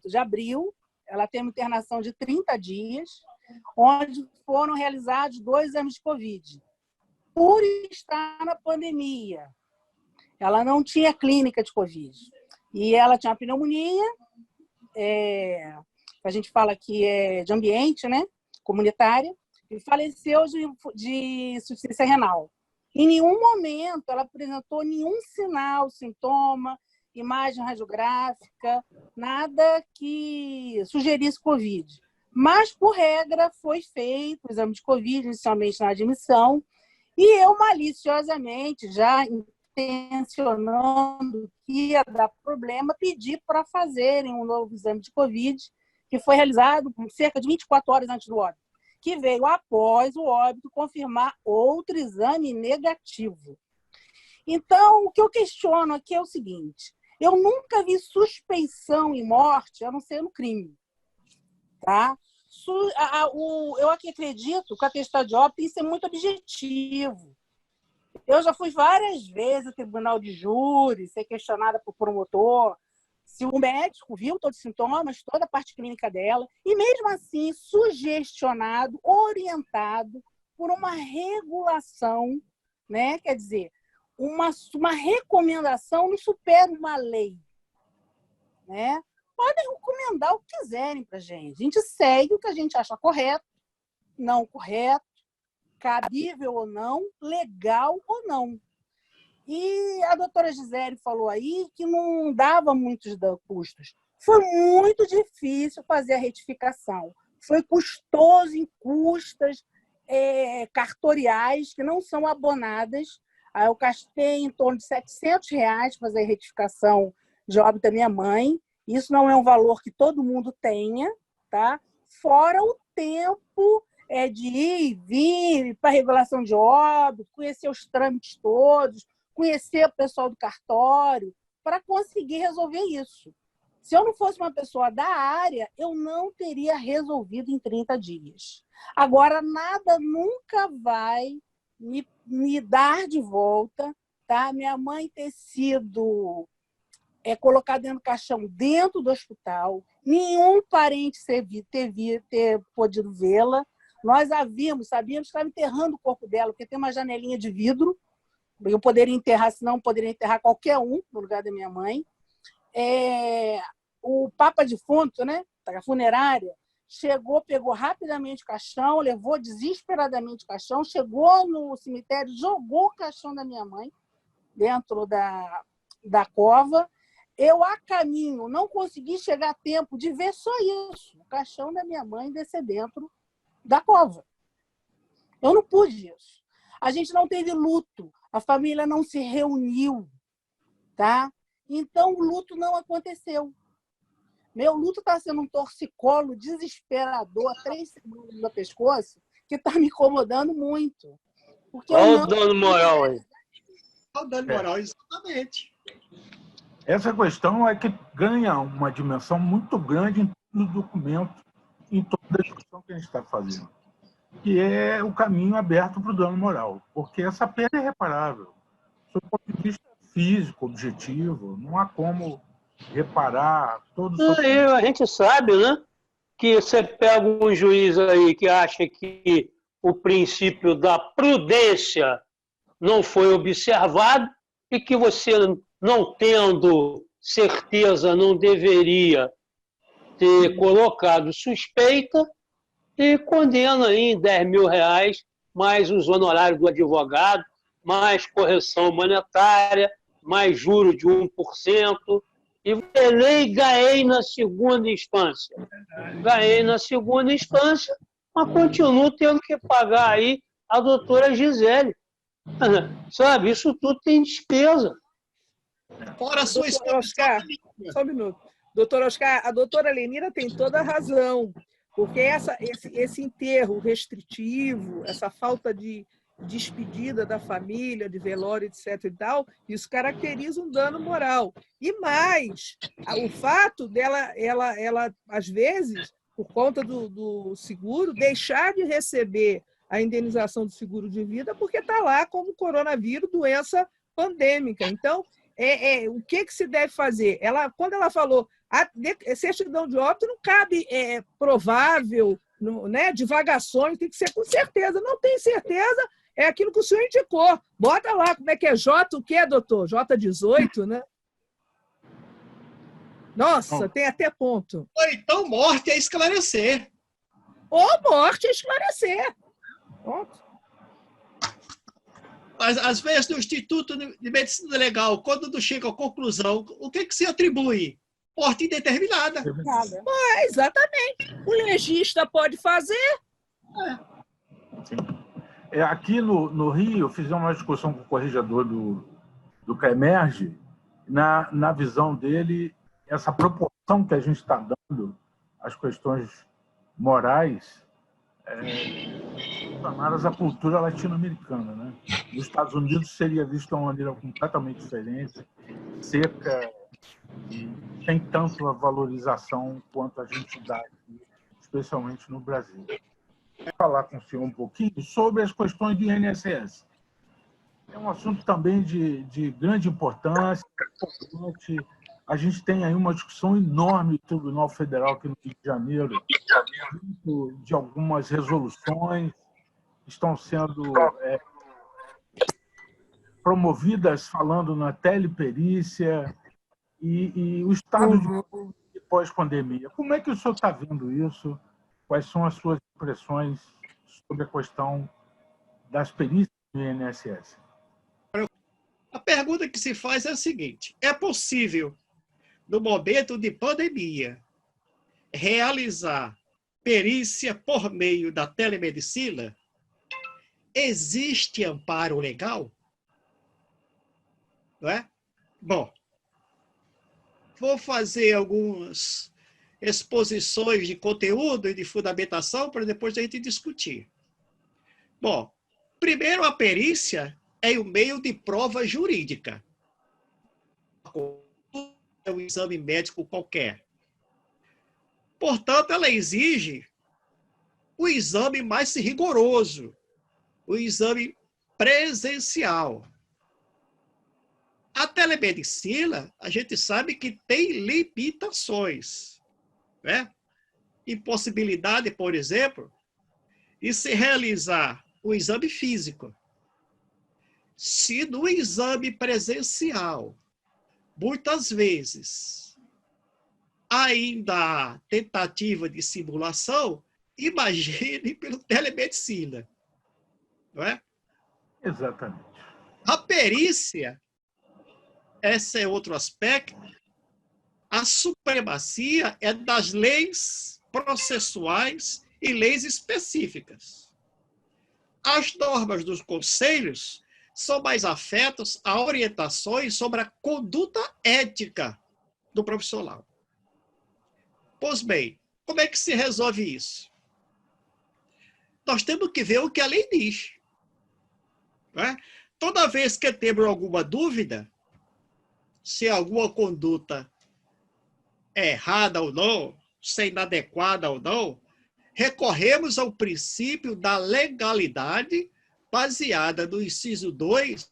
de abril, ela tem uma internação de 30 dias, onde foram realizados 2 exames de Covid. Por estar na pandemia, ela não tinha clínica de Covid. E ela tinha uma pneumonia, a gente fala que é de ambiente, né? Comunitária, e faleceu de insuficiência renal. Em nenhum momento ela apresentou nenhum sinal, sintoma, imagem radiográfica, nada que sugerisse Covid. Mas, por regra, foi feito o exame de Covid, inicialmente na admissão, e eu, maliciosamente, já intencionando que ia dar problema, pedi para fazerem um novo exame de Covid, que foi realizado cerca de 24 horas antes do óbito, que veio após o óbito confirmar outro exame negativo. Então, o que eu questiono aqui é o seguinte: eu nunca vi suspeição em morte, a não ser no crime. Tá? Eu aqui acredito que o atestado de óbito tem que ser muito objetivo. Eu já fui várias vezes ao tribunal de júri, ser questionada por promotor, se o médico viu todos os sintomas, toda a parte clínica dela, e mesmo assim sugestionado, orientado por uma regulação, né? Quer dizer, uma recomendação não supera uma lei, né? Podem recomendar o que quiserem para a gente. A gente segue o que a gente acha correto, não correto, cabível ou não, legal ou não. E a doutora Gisele falou aí que não dava muitos custos. Foi muito difícil fazer a retificação. Foi custoso em custas cartoriais que não são abonadas. Aí eu gastei em torno de R$700 para fazer a retificação de óbito da minha mãe. Isso não é um valor que todo mundo tenha, tá? Fora o tempo de ir e vir para a regulação de óbito, conhecer os trâmites todos, conhecer o pessoal do cartório, para conseguir resolver isso. Se eu não fosse uma pessoa da área, eu não teria resolvido em 30 dias. Agora, nada nunca vai me dar de volta, tá? Minha mãe ter sido colocada dentro do caixão dentro do hospital, nenhum parente ter podido vê-la. Nós sabíamos que estava enterrando o corpo dela, porque tem uma janelinha de vidro. Eu poderia enterrar, senão poderia enterrar qualquer um no lugar da minha mãe. O papa defunto, né, da funerária, chegou, pegou rapidamente o caixão, levou desesperadamente o caixão, chegou no cemitério, jogou o caixão da minha mãe dentro da cova. Eu, a caminho, não consegui chegar a tempo de ver só isso, o caixão da minha mãe descer dentro da cova. Eu não pude isso. A gente não teve luto, a família não se reuniu, tá? Então, o luto não aconteceu. Meu luto está sendo um torcicolo desesperador há 3 semanas no meu pescoço, que está me incomodando muito. Porque Olha o dano moral aí. Olha o dano moral, exatamente. Essa questão é que ganha uma dimensão muito grande em todo o documento, em toda a discussão que a gente está fazendo, que é o caminho aberto para o dano moral, porque essa perda é irreparável. Do ponto de vista físico, objetivo, não há como reparar todo o sofrimento. A gente sabe, né, que você pega um juiz aí que acha que o princípio da prudência não foi observado e que você, não tendo certeza, não deveria ter colocado suspeita e condena aí em R$10.000, mais os honorários do advogado, mais correção monetária, mais juro de 1%, e ganhei na segunda instância. Ganhei na segunda instância, mas continuo tendo que pagar aí a doutora Gisele. Sabe, isso tudo tem despesa. Fora a sua Doutor Oscar, só um minuto. Doutor Oscar, a doutora Lenira tem toda a razão, porque esse enterro restritivo, essa falta de despedida da família, de velório, etc. e tal, isso caracteriza um dano moral. E mais, o fato dela, ela às vezes, por conta do seguro, deixar de receber a indenização do seguro de vida porque está lá como coronavírus, doença pandêmica. Então, o que se deve fazer? Quando ela falou a certidão de óbito não cabe provável, né, divagações, tem que ser com certeza. Não tem certeza, é aquilo que o senhor indicou. Bota lá, como é que é? J o quê, doutor? J18, né? Nossa, tem até ponto. Ou então morte é esclarecer. Ou morte é esclarecer. Pronto. Mas, às vezes, no Instituto de Medicina Legal, quando não chega à conclusão, o que se atribui? Morte indeterminada. Exatamente. O legista pode fazer. Aqui no Rio, fizemos uma discussão com o corregedor do CAEMERGE. Na visão dele, essa proporção que a gente está dando às questões morais relacionadas à cultura latino-americana, né? Nos Estados Unidos seria visto de uma maneira completamente diferente, seca, e sem tanto a valorização quanto a gente dá aqui, especialmente no Brasil. Vou falar com o senhor um pouquinho sobre as questões do INSS. É um assunto também de grande importância, importante. A gente tem aí uma discussão enorme no Tribunal Federal aqui no Rio de Janeiro, de algumas resoluções que estão sendo promovidas falando na teleperícia e o estado de pós-pandemia. Como é que o senhor está vendo isso? Quais são as suas impressões sobre a questão das perícias do INSS? A pergunta que se faz é a seguinte: é possível, no momento de pandemia, realizar perícia por meio da telemedicina? Existe amparo legal? Não é? Bom, vou fazer algumas exposições de conteúdo e de fundamentação para depois a gente discutir. Bom, primeiro, a perícia é um meio de prova jurídica. É um exame médico qualquer. Portanto, ela exige o exame mais rigoroso, o exame presencial. A telemedicina, a gente sabe que tem limitações, né? Impossibilidade, por exemplo, de se realizar o exame físico. Se no exame presencial, muitas vezes, ainda há tentativa de simulação, imagine pelo telemedicina. Não é? Exatamente. A perícia, esse é outro aspecto, a supremacia é das leis processuais e leis específicas. As normas dos conselhos são mais afetas a orientações sobre a conduta ética do profissional. Pois bem, como é que se resolve isso? Nós temos que ver o que a lei diz. Né? Toda vez que temos alguma dúvida, se alguma conduta é errada ou não, se é inadequada ou não, recorremos ao princípio da legalidade baseada no inciso 2,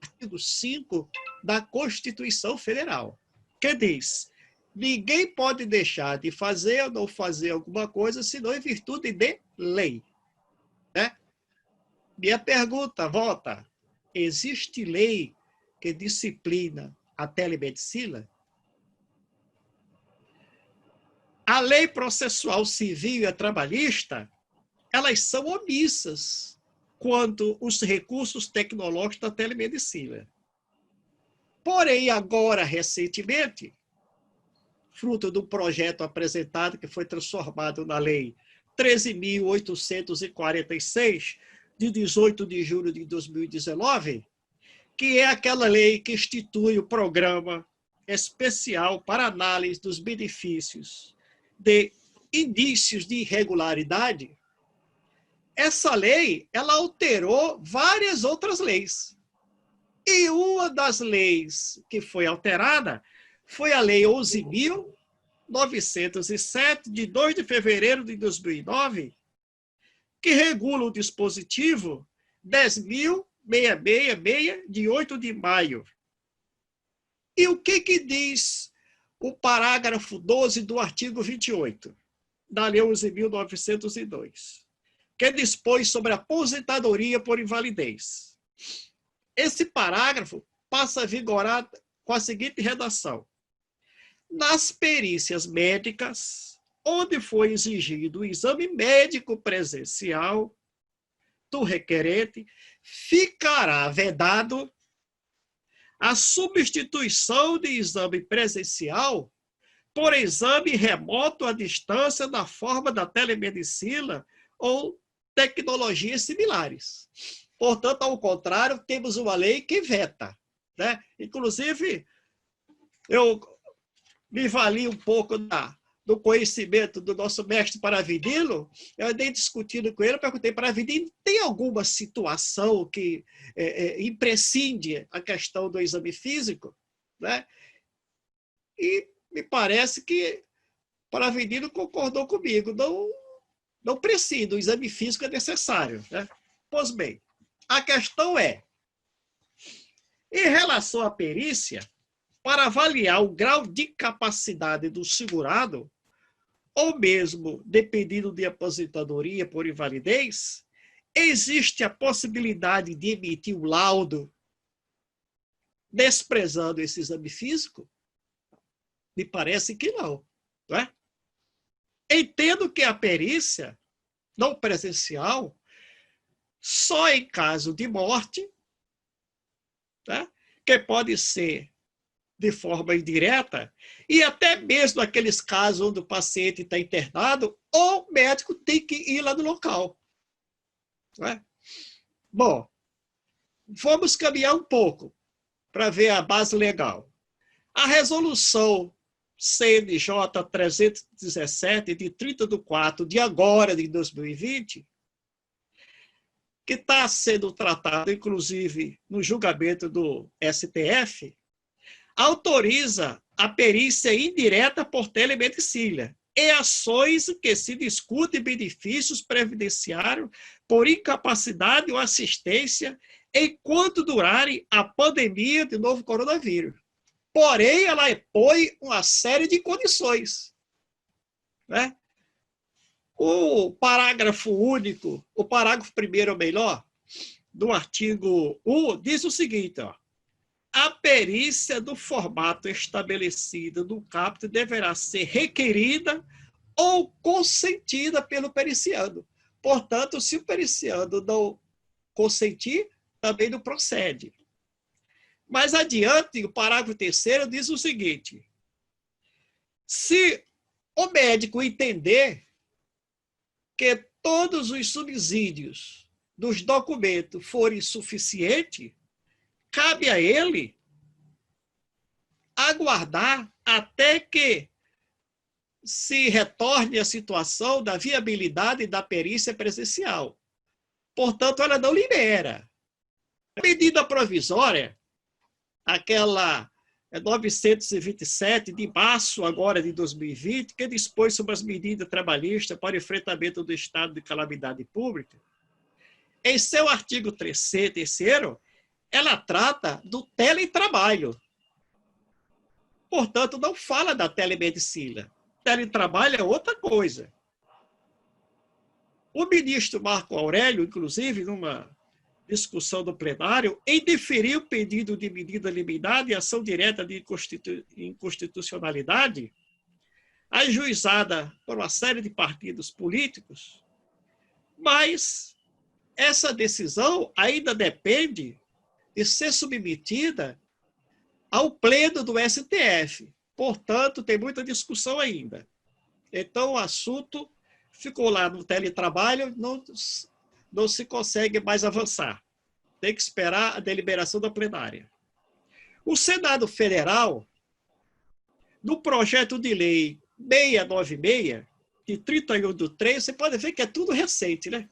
artigo 5 da Constituição Federal, que diz: ninguém pode deixar de fazer ou não fazer alguma coisa senão em virtude de lei. Né? Minha pergunta volta: existe lei que disciplina a telemedicina? A lei processual civil e a trabalhista, elas são omissas quanto aos recursos tecnológicos da telemedicina. Porém, agora, recentemente, fruto do projeto apresentado, que foi transformado na Lei 13.846, de 18 de julho de 2019, que é aquela lei que institui o programa especial para análise dos benefícios de indícios de irregularidade. Essa lei, ela alterou várias outras leis. E uma das leis que foi alterada foi a Lei 11.907, de 2 de fevereiro de 2009, que regula o dispositivo 10.666, de 8 de maio. E o que diz o parágrafo 12 do artigo 28 da Lei 11.902, que dispõe sobre a aposentadoria por invalidez? Esse parágrafo passa a vigorar com a seguinte redação: nas perícias médicas, onde foi exigido o exame médico presencial do requerente, ficará vedado a substituição de exame presencial por exame remoto à distância na forma da telemedicina ou tecnologias similares. Portanto, ao contrário, temos uma lei que veta. Né? Inclusive, eu me vali um pouco do conhecimento do nosso mestre Paravidino. Eu andei discutindo com ele, perguntei: Paravidino, tem alguma situação que imprescinde a questão do exame físico? Né? E me parece que Paravidino concordou comigo, não prescinde, o exame físico é necessário. Né? Pois bem, a questão é, em relação à perícia, para avaliar o grau de capacidade do segurado, ou mesmo dependendo de aposentadoria por invalidez, existe a possibilidade de emitir um laudo desprezando esse exame físico? Me parece que não. Não é? Entendo que a perícia não presencial, só em caso de morte, né, que pode ser de forma indireta, e até mesmo aqueles casos onde o paciente está internado, o médico tem que ir lá no local. Não é? Bom, vamos caminhar um pouco para ver a base legal. A resolução CNJ 317, de 30/4 de agora, de 2020, que está sendo tratado, inclusive, no julgamento do STF, autoriza a perícia indireta por telemedicina e ações que se discutem benefícios previdenciários por incapacidade ou assistência enquanto durarem a pandemia de novo coronavírus. Porém, ela põe uma série de condições. Né? O parágrafo único, o parágrafo primeiro, ou melhor, do artigo 1, diz o seguinte: a perícia do formato estabelecido no caput deverá ser requerida ou consentida pelo periciando. Portanto, se o periciando não consentir, também não procede. Mais adiante, o parágrafo 3º diz o seguinte: se o médico entender que todos os subsídios dos documentos forem suficientes, cabe a ele aguardar até que se retorne à situação da viabilidade da perícia presencial. Portanto, ela não libera. A medida provisória, aquela 927 de março agora de 2020, que dispõe sobre as medidas trabalhistas para o enfrentamento do estado de calamidade pública, em seu artigo 3º, ela trata do teletrabalho. Portanto, não fala da telemedicina. Teletrabalho é outra coisa. O ministro Marco Aurélio, inclusive, numa discussão do plenário, indeferiu o pedido de medida liminar e ação direta de inconstitucionalidade, ajuizada por uma série de partidos políticos, mas essa decisão ainda depende de ser submetida ao pleno do STF. Portanto, tem muita discussão ainda. Então, o assunto ficou lá no teletrabalho, não se consegue mais avançar. Tem que esperar a deliberação da plenária. O Senado Federal, no projeto de lei 696, de 31/3, você pode ver que é tudo recente, né?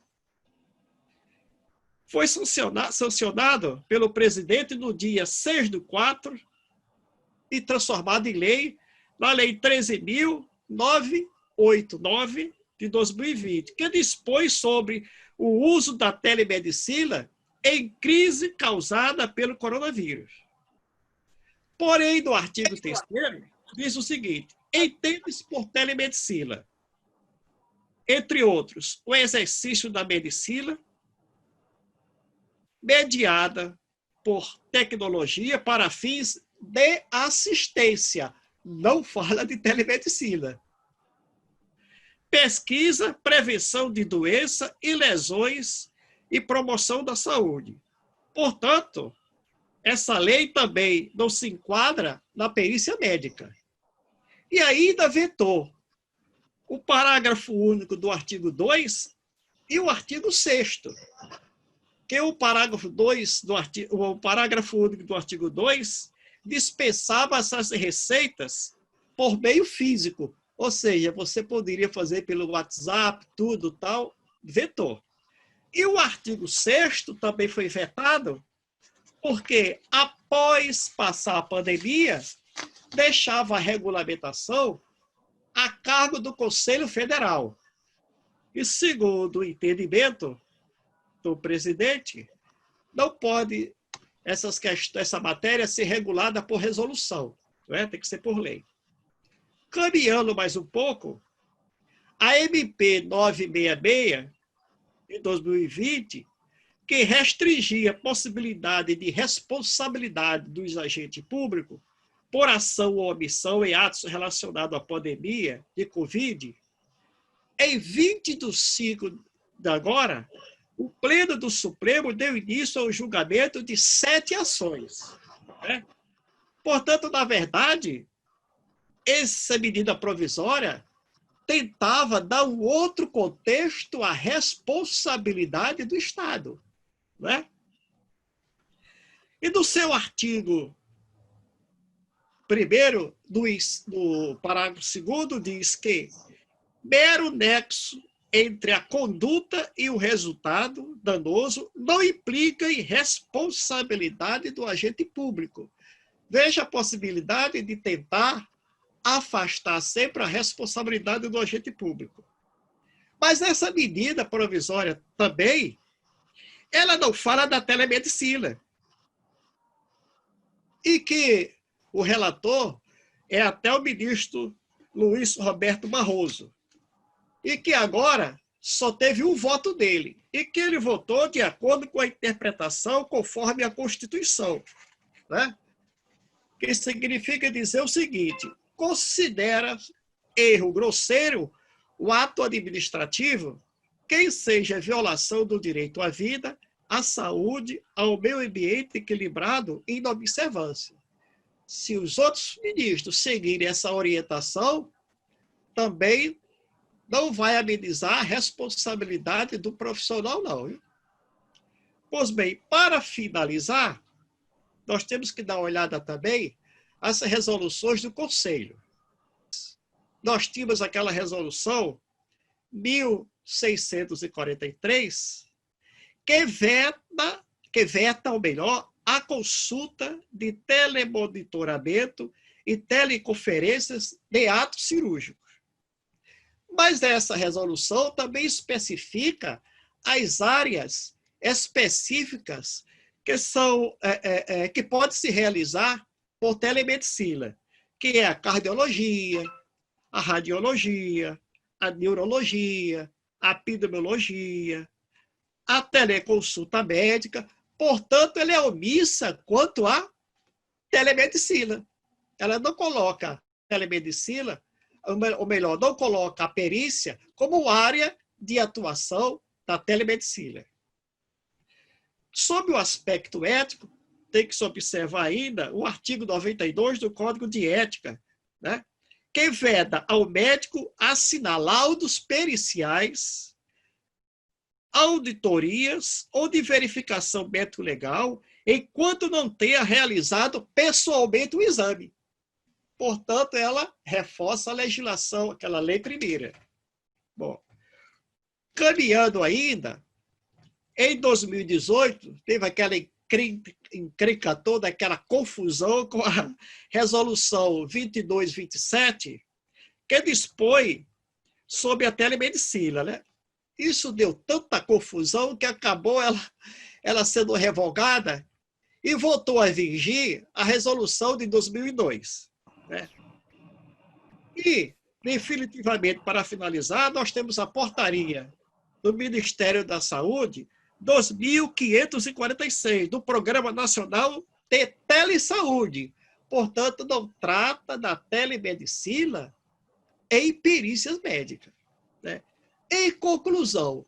Foi sancionado pelo presidente no dia 6/4 e transformado em lei na Lei 13.989 de 2020, que dispõe sobre o uso da telemedicina em crise causada pelo coronavírus. Porém, no artigo 3º, diz o seguinte: entende-se por telemedicina, entre outros, o exercício da medicina mediada por tecnologia para fins de assistência. Não fala de telemedicina. Pesquisa, prevenção de doença e lesões e promoção da saúde. Portanto, essa lei também não se enquadra na perícia médica. E ainda vetou o parágrafo único do artigo 2 e o artigo 6º, que o parágrafo único do artigo 2 dispensava essas receitas por meio físico, ou seja, você poderia fazer pelo WhatsApp, tudo tal, vetou. E o artigo 6º também foi vetado porque, após passar a pandemia, deixava a regulamentação a cargo do Conselho Federal. E, segundo o entendimento do presidente, não pode essa matéria ser regulada por resolução, né? Tem que ser por lei. Caminhando mais um pouco, a MP 966, de 2020, que restringia a possibilidade de responsabilidade dos agentes públicos por ação ou omissão em atos relacionados à pandemia de Covid, em 20/5 de agora, o Pleno do Supremo deu início ao julgamento de 7 ações. Né? Portanto, na verdade, essa medida provisória tentava dar um outro contexto à responsabilidade do Estado. Né? E no seu artigo 1º, do parágrafo 2º, diz que mero nexo entre a conduta e o resultado danoso não implica em responsabilidade do agente público. Veja a possibilidade de tentar afastar sempre a responsabilidade do agente público. Mas essa medida provisória também, ela não fala da telemedicina. E que o relator é até o ministro Luiz Roberto Barroso. E que agora só teve um voto dele. E que ele votou de acordo com a interpretação conforme a Constituição. Né? Que significa dizer o seguinte: considera erro grosseiro o ato administrativo quem seja violação do direito à vida, à saúde, ao meio ambiente equilibrado e inobservância. Se os outros ministros seguirem essa orientação, também não vai amenizar a responsabilidade do profissional, não. Hein? Pois bem, para finalizar, nós temos que dar uma olhada também às resoluções do Conselho. nós tínhamos aquela resolução 1643, que veta, ou melhor, a consulta de telemonitoramento e teleconferências de atos cirúrgicos. Mas essa resolução também especifica as áreas específicas que pode se realizar por telemedicina, que é a cardiologia, a radiologia, a neurologia, a epidemiologia, a teleconsulta médica. Portanto, ela é omissa quanto à telemedicina. Ela não coloca telemedicina, ou melhor, não coloca a perícia como área de atuação da telemedicina. Sob o aspecto ético, tem que se observar ainda o artigo 92 do Código de Ética, né? Que veda ao médico assinar laudos periciais, auditorias ou de verificação médico-legal, enquanto não tenha realizado pessoalmente o exame. Portanto, ela reforça a legislação, aquela lei primeira. Bom, caminhando ainda, em 2018, teve aquela encrenca toda, aquela confusão com a resolução 2227, que dispõe sobre a telemedicina, né? Isso deu tanta confusão que acabou ela sendo revogada e voltou a vigir a resolução de 2002. Né? E, definitivamente, para finalizar, nós temos a portaria do Ministério da Saúde 2546, do Programa Nacional de Telesaúde. Portanto, não trata da telemedicina em perícias médicas. Né? Em conclusão,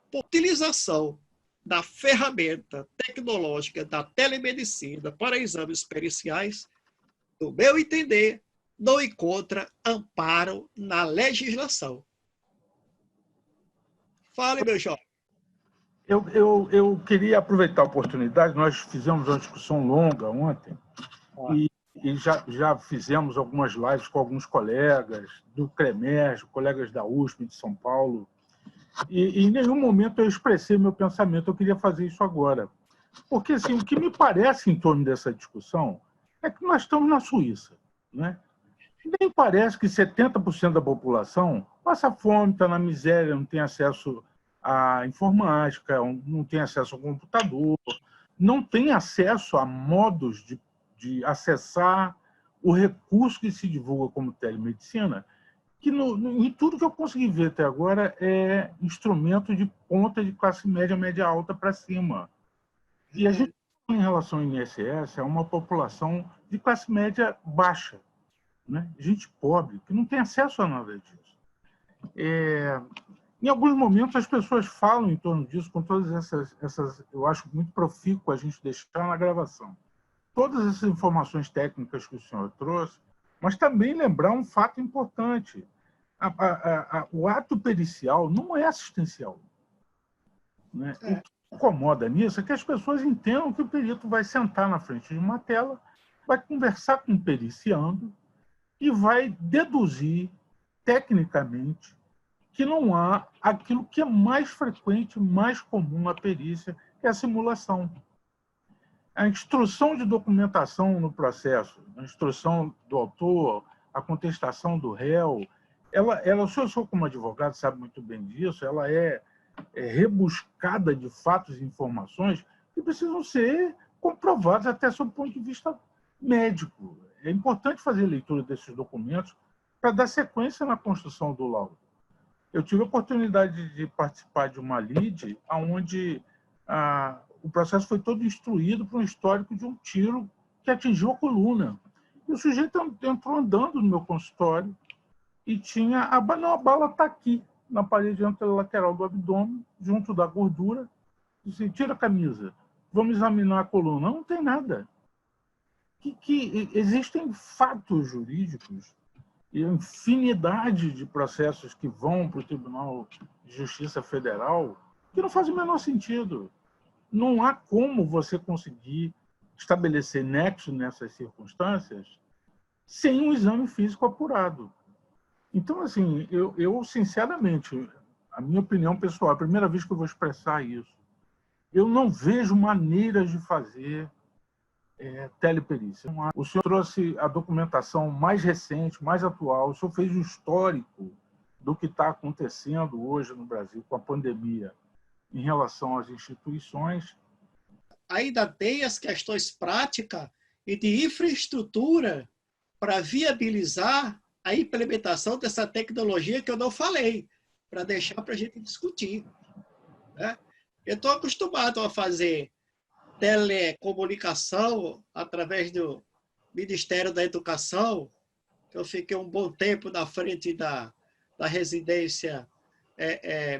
por utilização da ferramenta tecnológica da telemedicina para exames periciais, no meu entender, não encontra amparo na legislação. Fale, meu jovem. Eu queria aproveitar a oportunidade, nós fizemos uma discussão longa ontem e já fizemos algumas lives com alguns colegas do CREMERG, colegas da USP de São Paulo, e em nenhum momento eu expressei meu pensamento, eu queria fazer isso agora. Porque assim, o que me parece em torno dessa discussão é que nós estamos na Suíça. Né? Nem parece que 70% da população passa fome, está na miséria, não tem acesso à informática, não tem acesso ao computador, não tem acesso a modos de acessar o recurso que se divulga como telemedicina, que em tudo que eu consegui ver até agora é instrumento de ponta de classe média, média alta para cima. E a gente, em relação ao INSS, é uma população de classe média baixa, né? Gente pobre, que não tem acesso a nada disso. Em alguns momentos, as pessoas falam em torno disso, com todas essas eu acho muito profícuo a gente deixar na gravação. Todas essas informações técnicas que o senhor trouxe, mas também lembrar um fato importante. O ato pericial não é assistencial. Né? O que incomoda nisso é que as pessoas entendam que o perito vai sentar na frente de uma tela, vai conversar com o periciando e vai deduzir, tecnicamente, que não há aquilo que é mais frequente, mais comum na perícia, que é a simulação. A instrução de documentação no processo, a instrução do autor, a contestação do réu, o senhor como advogado sabe muito bem disso, ela é rebuscada de fatos e informações que precisam ser comprovados até sob o ponto de vista médico. É importante fazer leitura desses documentos para dar sequência na construção do laudo. Eu tive a oportunidade de participar de uma lide onde o processo foi todo instruído para um histórico de um tiro que atingiu a coluna. E o sujeito entrou andando no meu consultório e tinha a bala está aqui, na parede anterolateral do abdômen, junto da gordura. Disse, tira a camisa, vamos examinar a coluna. Não tem nada. Que existem fatos jurídicos e infinidade de processos que vão para o Tribunal de Justiça Federal que não fazem o menor sentido. Não há como você conseguir estabelecer nexo nessas circunstâncias sem um exame físico apurado. Então, assim, eu sinceramente, a minha opinião pessoal, a primeira vez que eu vou expressar isso, eu não vejo maneiras de fazer teleperícia. O senhor trouxe a documentação mais recente, mais atual, o senhor fez o histórico do que está acontecendo hoje no Brasil com a pandemia em relação às instituições. Ainda tem as questões práticas e de infraestrutura para viabilizar a implementação dessa tecnologia que eu não falei, para deixar para a gente discutir. Né? Eu estou acostumado a fazer telecomunicação através do Ministério da Educação. Eu fiquei um bom tempo na frente da residência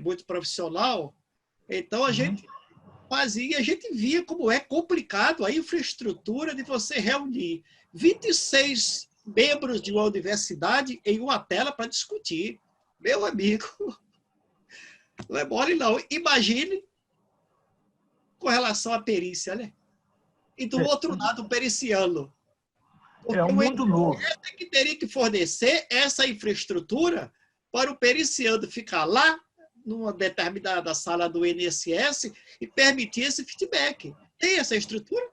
muito profissional. Então, a gente fazia, a gente via como é complicado a infraestrutura de você reunir 26 membros de uma universidade em uma tela para discutir. Meu amigo, não é mole não. Imagine com relação à perícia, né? E do outro lado, o periciano. Porque um mundo novo. É que teria que fornecer essa infraestrutura para o periciano ficar lá numa determinada sala do INSS e permitir esse feedback. Tem essa estrutura?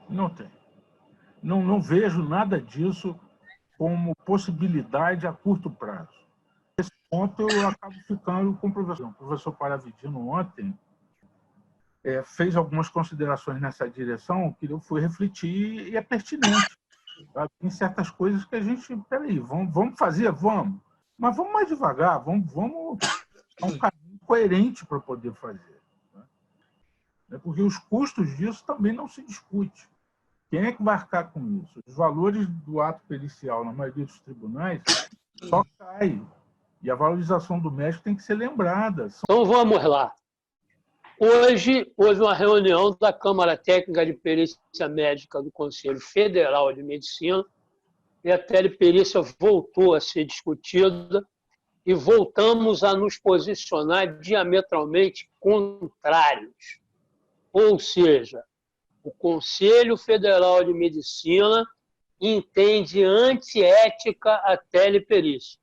Não tem. Não vejo nada disso como possibilidade a curto prazo. Nesse ponto, eu acabo ficando com o professor. O professor Paravidino ontem fez algumas considerações nessa direção que eu fui refletir e é pertinente. Sabe? Tem certas coisas que a gente... Peraí, vamos fazer? Vamos. Mas vamos mais devagar, vamos é um caminho coerente para poder fazer. Né? Porque os custos disso também não se discute. Quem é que vai arcar com isso? Os valores do ato pericial, na maioria dos tribunais, só cai. E a valorização do médico tem que ser lembrada. Então vamos lá. Hoje houve uma reunião da Câmara Técnica de Perícia Médica do Conselho Federal de Medicina e a teleperícia voltou a ser discutida e voltamos a nos posicionar diametralmente contrários. Ou seja, o Conselho Federal de Medicina entende antiética a teleperícia.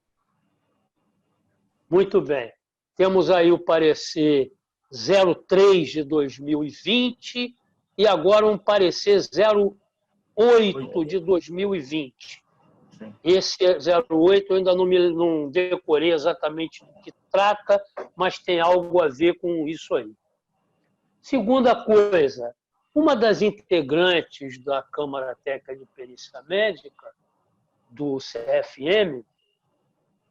Muito bem. Temos aí o parecer 03 de 2020 e agora um parecer 08 de 2020. Esse 08 eu ainda não decorei exatamente do que trata, mas tem algo a ver com isso aí. Segunda coisa, uma das integrantes da Câmara Técnica de Perícia Médica, do CFM,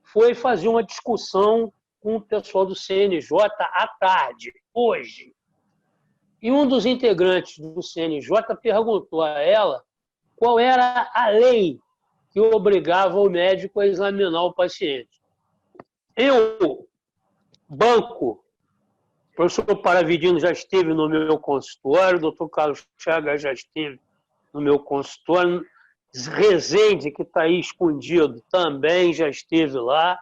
foi fazer uma discussão com o pessoal do CNJ à tarde, hoje. E um dos integrantes do CNJ perguntou a ela qual era a lei que obrigava o médico a examinar o paciente. Eu, banco, o professor Paravidino já esteve no meu consultório, o doutor Carlos Chagas já esteve no meu consultório, Rezende, que está aí escondido, também já esteve lá.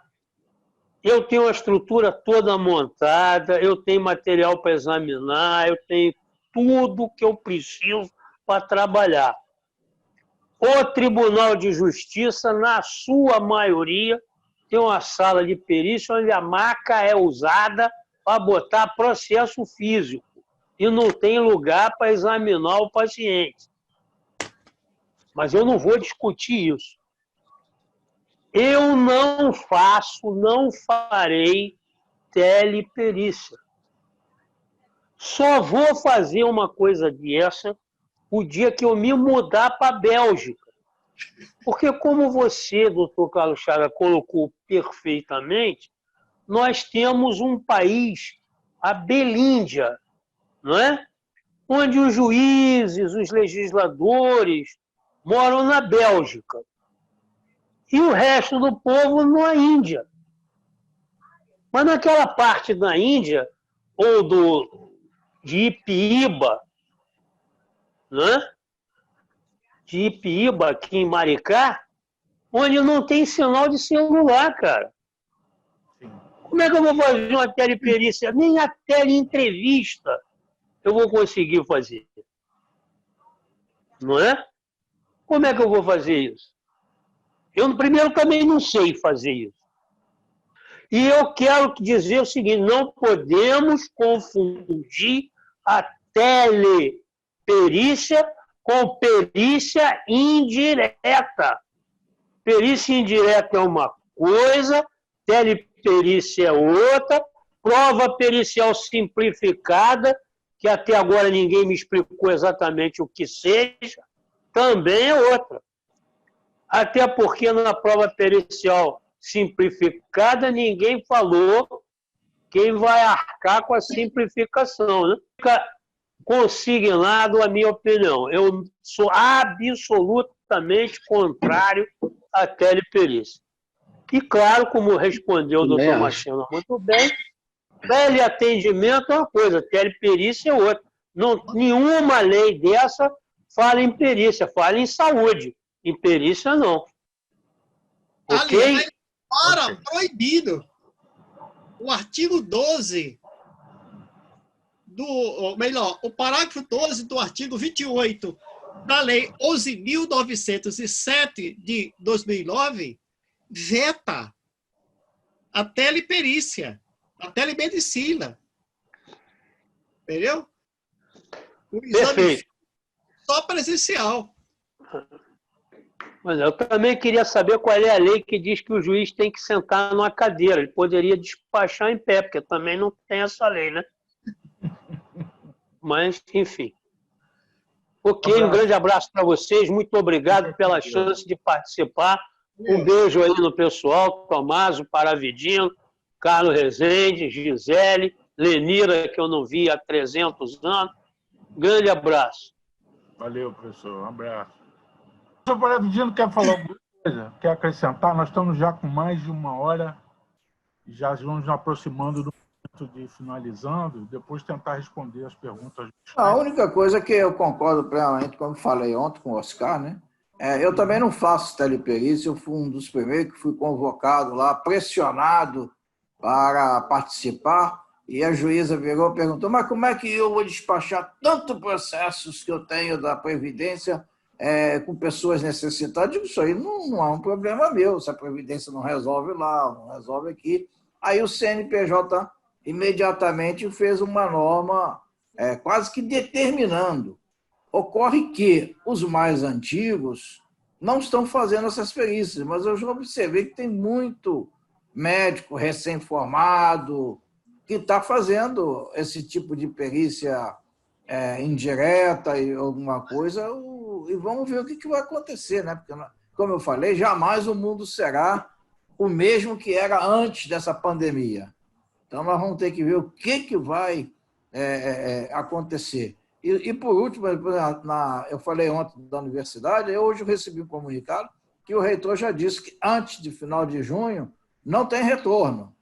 Eu tenho a estrutura toda montada, eu tenho material para examinar, eu tenho tudo que eu preciso para trabalhar. O Tribunal de Justiça, na sua maioria, tem uma sala de perícia onde a maca é usada para botar processo físico e não tem lugar para examinar o paciente. Mas eu não vou discutir isso. Eu não farei teleperícia. Só vou fazer uma coisa dessa o dia que eu me mudar para a Bélgica. Porque, como você, doutor Carlos Chagas, colocou perfeitamente, nós temos um país, a Belíndia, não é? Onde os juízes, os legisladores moram na Bélgica. E o resto do povo na Índia. Mas naquela parte da Índia, ou de Ipiíba, né? De Ipiíba, aqui em Maricá, onde não tem sinal de celular, cara. Como é que eu vou fazer uma teleperícia? Nem a teleentrevista eu vou conseguir fazer. Não é? Como é que eu vou fazer isso? Eu, primeiro, também não sei fazer isso. E eu quero dizer o seguinte, não podemos confundir a teleperícia com perícia indireta. Perícia indireta é uma coisa, teleperícia é outra, prova pericial simplificada, que até agora ninguém me explicou exatamente o que seja, também é outra. Até porque na prova pericial simplificada ninguém falou quem vai arcar com a simplificação, né? Fica consignado a minha opinião. Eu sou absolutamente contrário à teleperícia. E claro, como respondeu o doutor Machino muito bem, teleatendimento é uma coisa, teleperícia é outra. Não, nenhuma lei dessa fala em perícia, fala em saúde. Em perícia, não. Ok? Aliás, proibido. O artigo 12 o parágrafo 12 do artigo 28 da Lei 11.907 de 2009 veta a teleperícia, a telemedicina. Entendeu? O exame Perfeito. só presencial. Mas eu também queria saber qual é a lei que diz que o juiz tem que sentar numa cadeira. Ele poderia despachar em pé, porque também não tem essa lei, né? Mas, enfim. Ok, um grande abraço para vocês. Muito obrigado pela chance de participar. Um beijo aí no pessoal. Tomaso, Paravidino, Carlos Rezende, Gisele, Lenira, que eu não vi há 300 anos. Grande abraço. Valeu, professor. Um abraço. O professor Paravidino quer falar alguma coisa? Quer acrescentar? Nós estamos já com mais de 1 hora. Já vamos nos aproximando do momento de finalizando. Depois tentar responder as perguntas. A única coisa que eu concordo plenamente, como falei ontem com o Oscar, né? Eu também não faço teleperícia. Eu fui um dos primeiros que fui convocado lá, pressionado para participar. E a juíza virou e perguntou, mas como é que eu vou despachar tantos processos que eu tenho da Previdência com pessoas necessitadas? Eu digo, isso aí não é um problema meu, se a Previdência não resolve lá, não resolve aqui. Aí o CNPJ imediatamente fez uma norma quase que determinando. Ocorre que os mais antigos não estão fazendo essas perícias, mas eu já observei que tem muito médico recém-formado que está fazendo esse tipo de perícia indireta e alguma coisa, e vamos ver o que vai acontecer, né? Porque, como eu falei, jamais o mundo será o mesmo que era antes dessa pandemia. Então, nós vamos ter que ver o que vai acontecer. E, por último, eu falei ontem da universidade, hoje eu recebi um comunicado que o reitor já disse que antes de final de junho não tem retorno.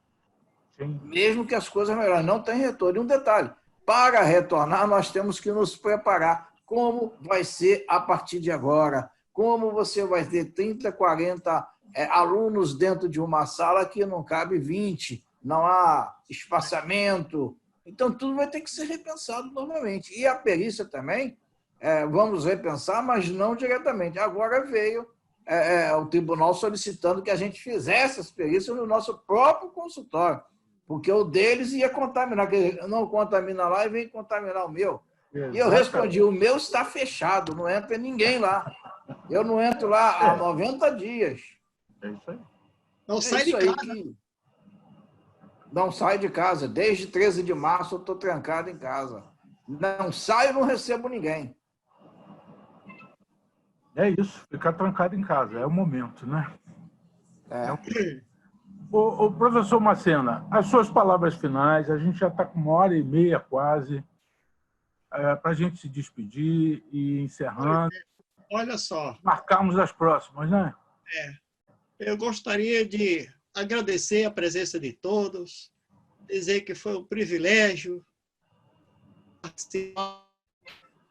Sim. Mesmo que as coisas melhorem, não tem retorno. E um detalhe, para retornar, nós temos que nos preparar. Como vai ser a partir de agora? Como você vai ter 30, 40 alunos dentro de uma sala que não cabe 20, não há espaçamento. Então, tudo vai ter que ser repensado novamente. E a perícia também, vamos repensar, mas não diretamente. Agora veio o tribunal solicitando que a gente fizesse as perícias no nosso próprio consultório, porque o deles ia contaminar, que não contamina lá e vem contaminar o meu. Exatamente. E eu respondi, o meu está fechado, não entra ninguém lá. Eu não entro lá há 90 dias. É isso aí. Não sai de casa. Não sai de casa. Desde 13 de março eu estou trancado em casa. Não saio, não recebo ninguém. É isso, ficar trancado em casa. É o momento, né? O professor Macena, as suas palavras finais, a gente já está com 1h30 quase, para a gente se despedir e encerrando. Olha só. Marcarmos as próximas, né? Eu gostaria de agradecer a presença de todos, dizer que foi um privilégio participar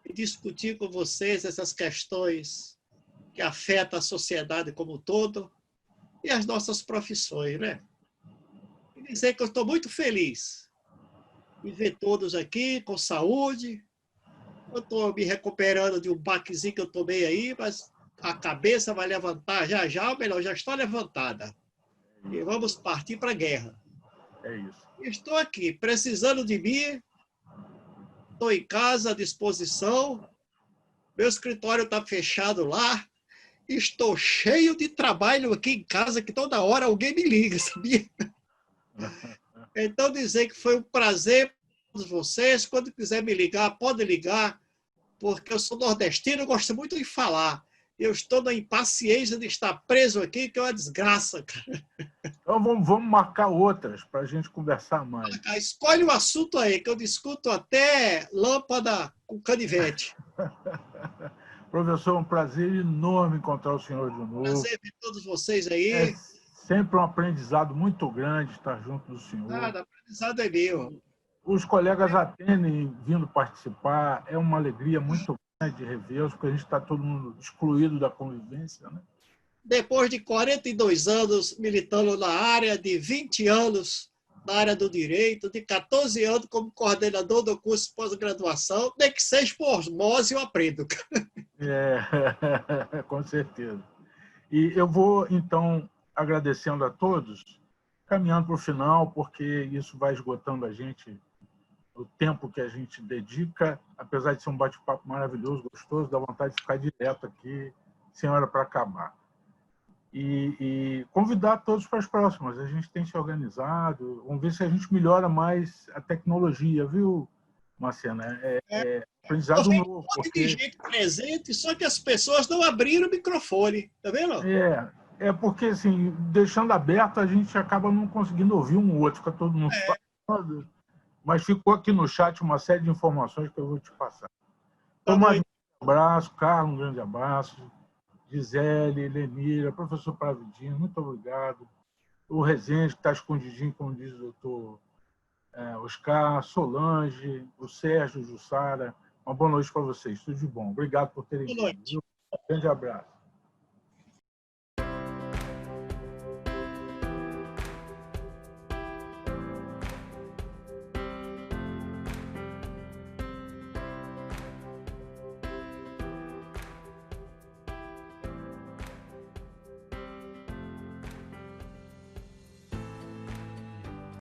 e discutir com vocês essas questões que afetam a sociedade como um todo e as nossas profissões, né? E dizer que eu estou muito feliz de ver todos aqui com saúde. Eu estou me recuperando de um baquezinho que eu tomei aí, mas a cabeça vai levantar já, ou melhor, já está levantada. E vamos partir para a guerra. É isso. Estou aqui, precisando de mim, estou em casa, à disposição, meu escritório está fechado lá, estou cheio de trabalho aqui em casa, que toda hora alguém me liga, sabia? Então, dizer que foi um prazer para todos vocês. Quando quiser me ligar, pode ligar, porque eu sou nordestino e gosto muito de falar. Eu estou na impaciência de estar preso aqui, que é uma desgraça, cara. Então, vamos marcar outras para a gente conversar mais. Escolhe o assunto aí, que eu discuto até lâmpada com canivete. Professor, é um prazer enorme encontrar o senhor de novo. Prazer ver todos vocês aí. É sempre um aprendizado muito grande estar junto do senhor. Nada, aprendizado é meu. Os colegas atendem vindo participar, é uma alegria muito grande revê-los, porque a gente está todo mundo excluído da convivência, né? Depois de 42 anos militando na área, de 20 anos na área do direito, de 14 anos como coordenador do curso de pós-graduação, nem que seja por osmose eu aprendo. Com certeza. E eu vou, então, agradecendo a todos, caminhando para o final, porque isso vai esgotando a gente, o tempo que a gente dedica, apesar de ser um bate-papo maravilhoso, gostoso, dá vontade de ficar direto aqui, sem hora para acabar. E convidar todos para as próximas. A gente tem se organizado, vamos ver se a gente melhora mais a tecnologia, viu, Marcena? Aprendizado novo. Porque... gente presente, só que as pessoas não abriram o microfone, tá vendo? Porque, assim, deixando aberto, a gente acaba não conseguindo ouvir um outro, fica todo mundo falando. Mas ficou aqui no chat uma série de informações que eu vou te passar. Então, mais um abraço, Carlos, um grande abraço. Gisele, Lenira, professor Pravidino, muito obrigado. O Rezende, que está escondidinho, como diz o doutor Oscar, Solange, o Sérgio, Jussara. Uma boa noite para vocês, tudo de bom. Obrigado por terem vindo. Um grande abraço.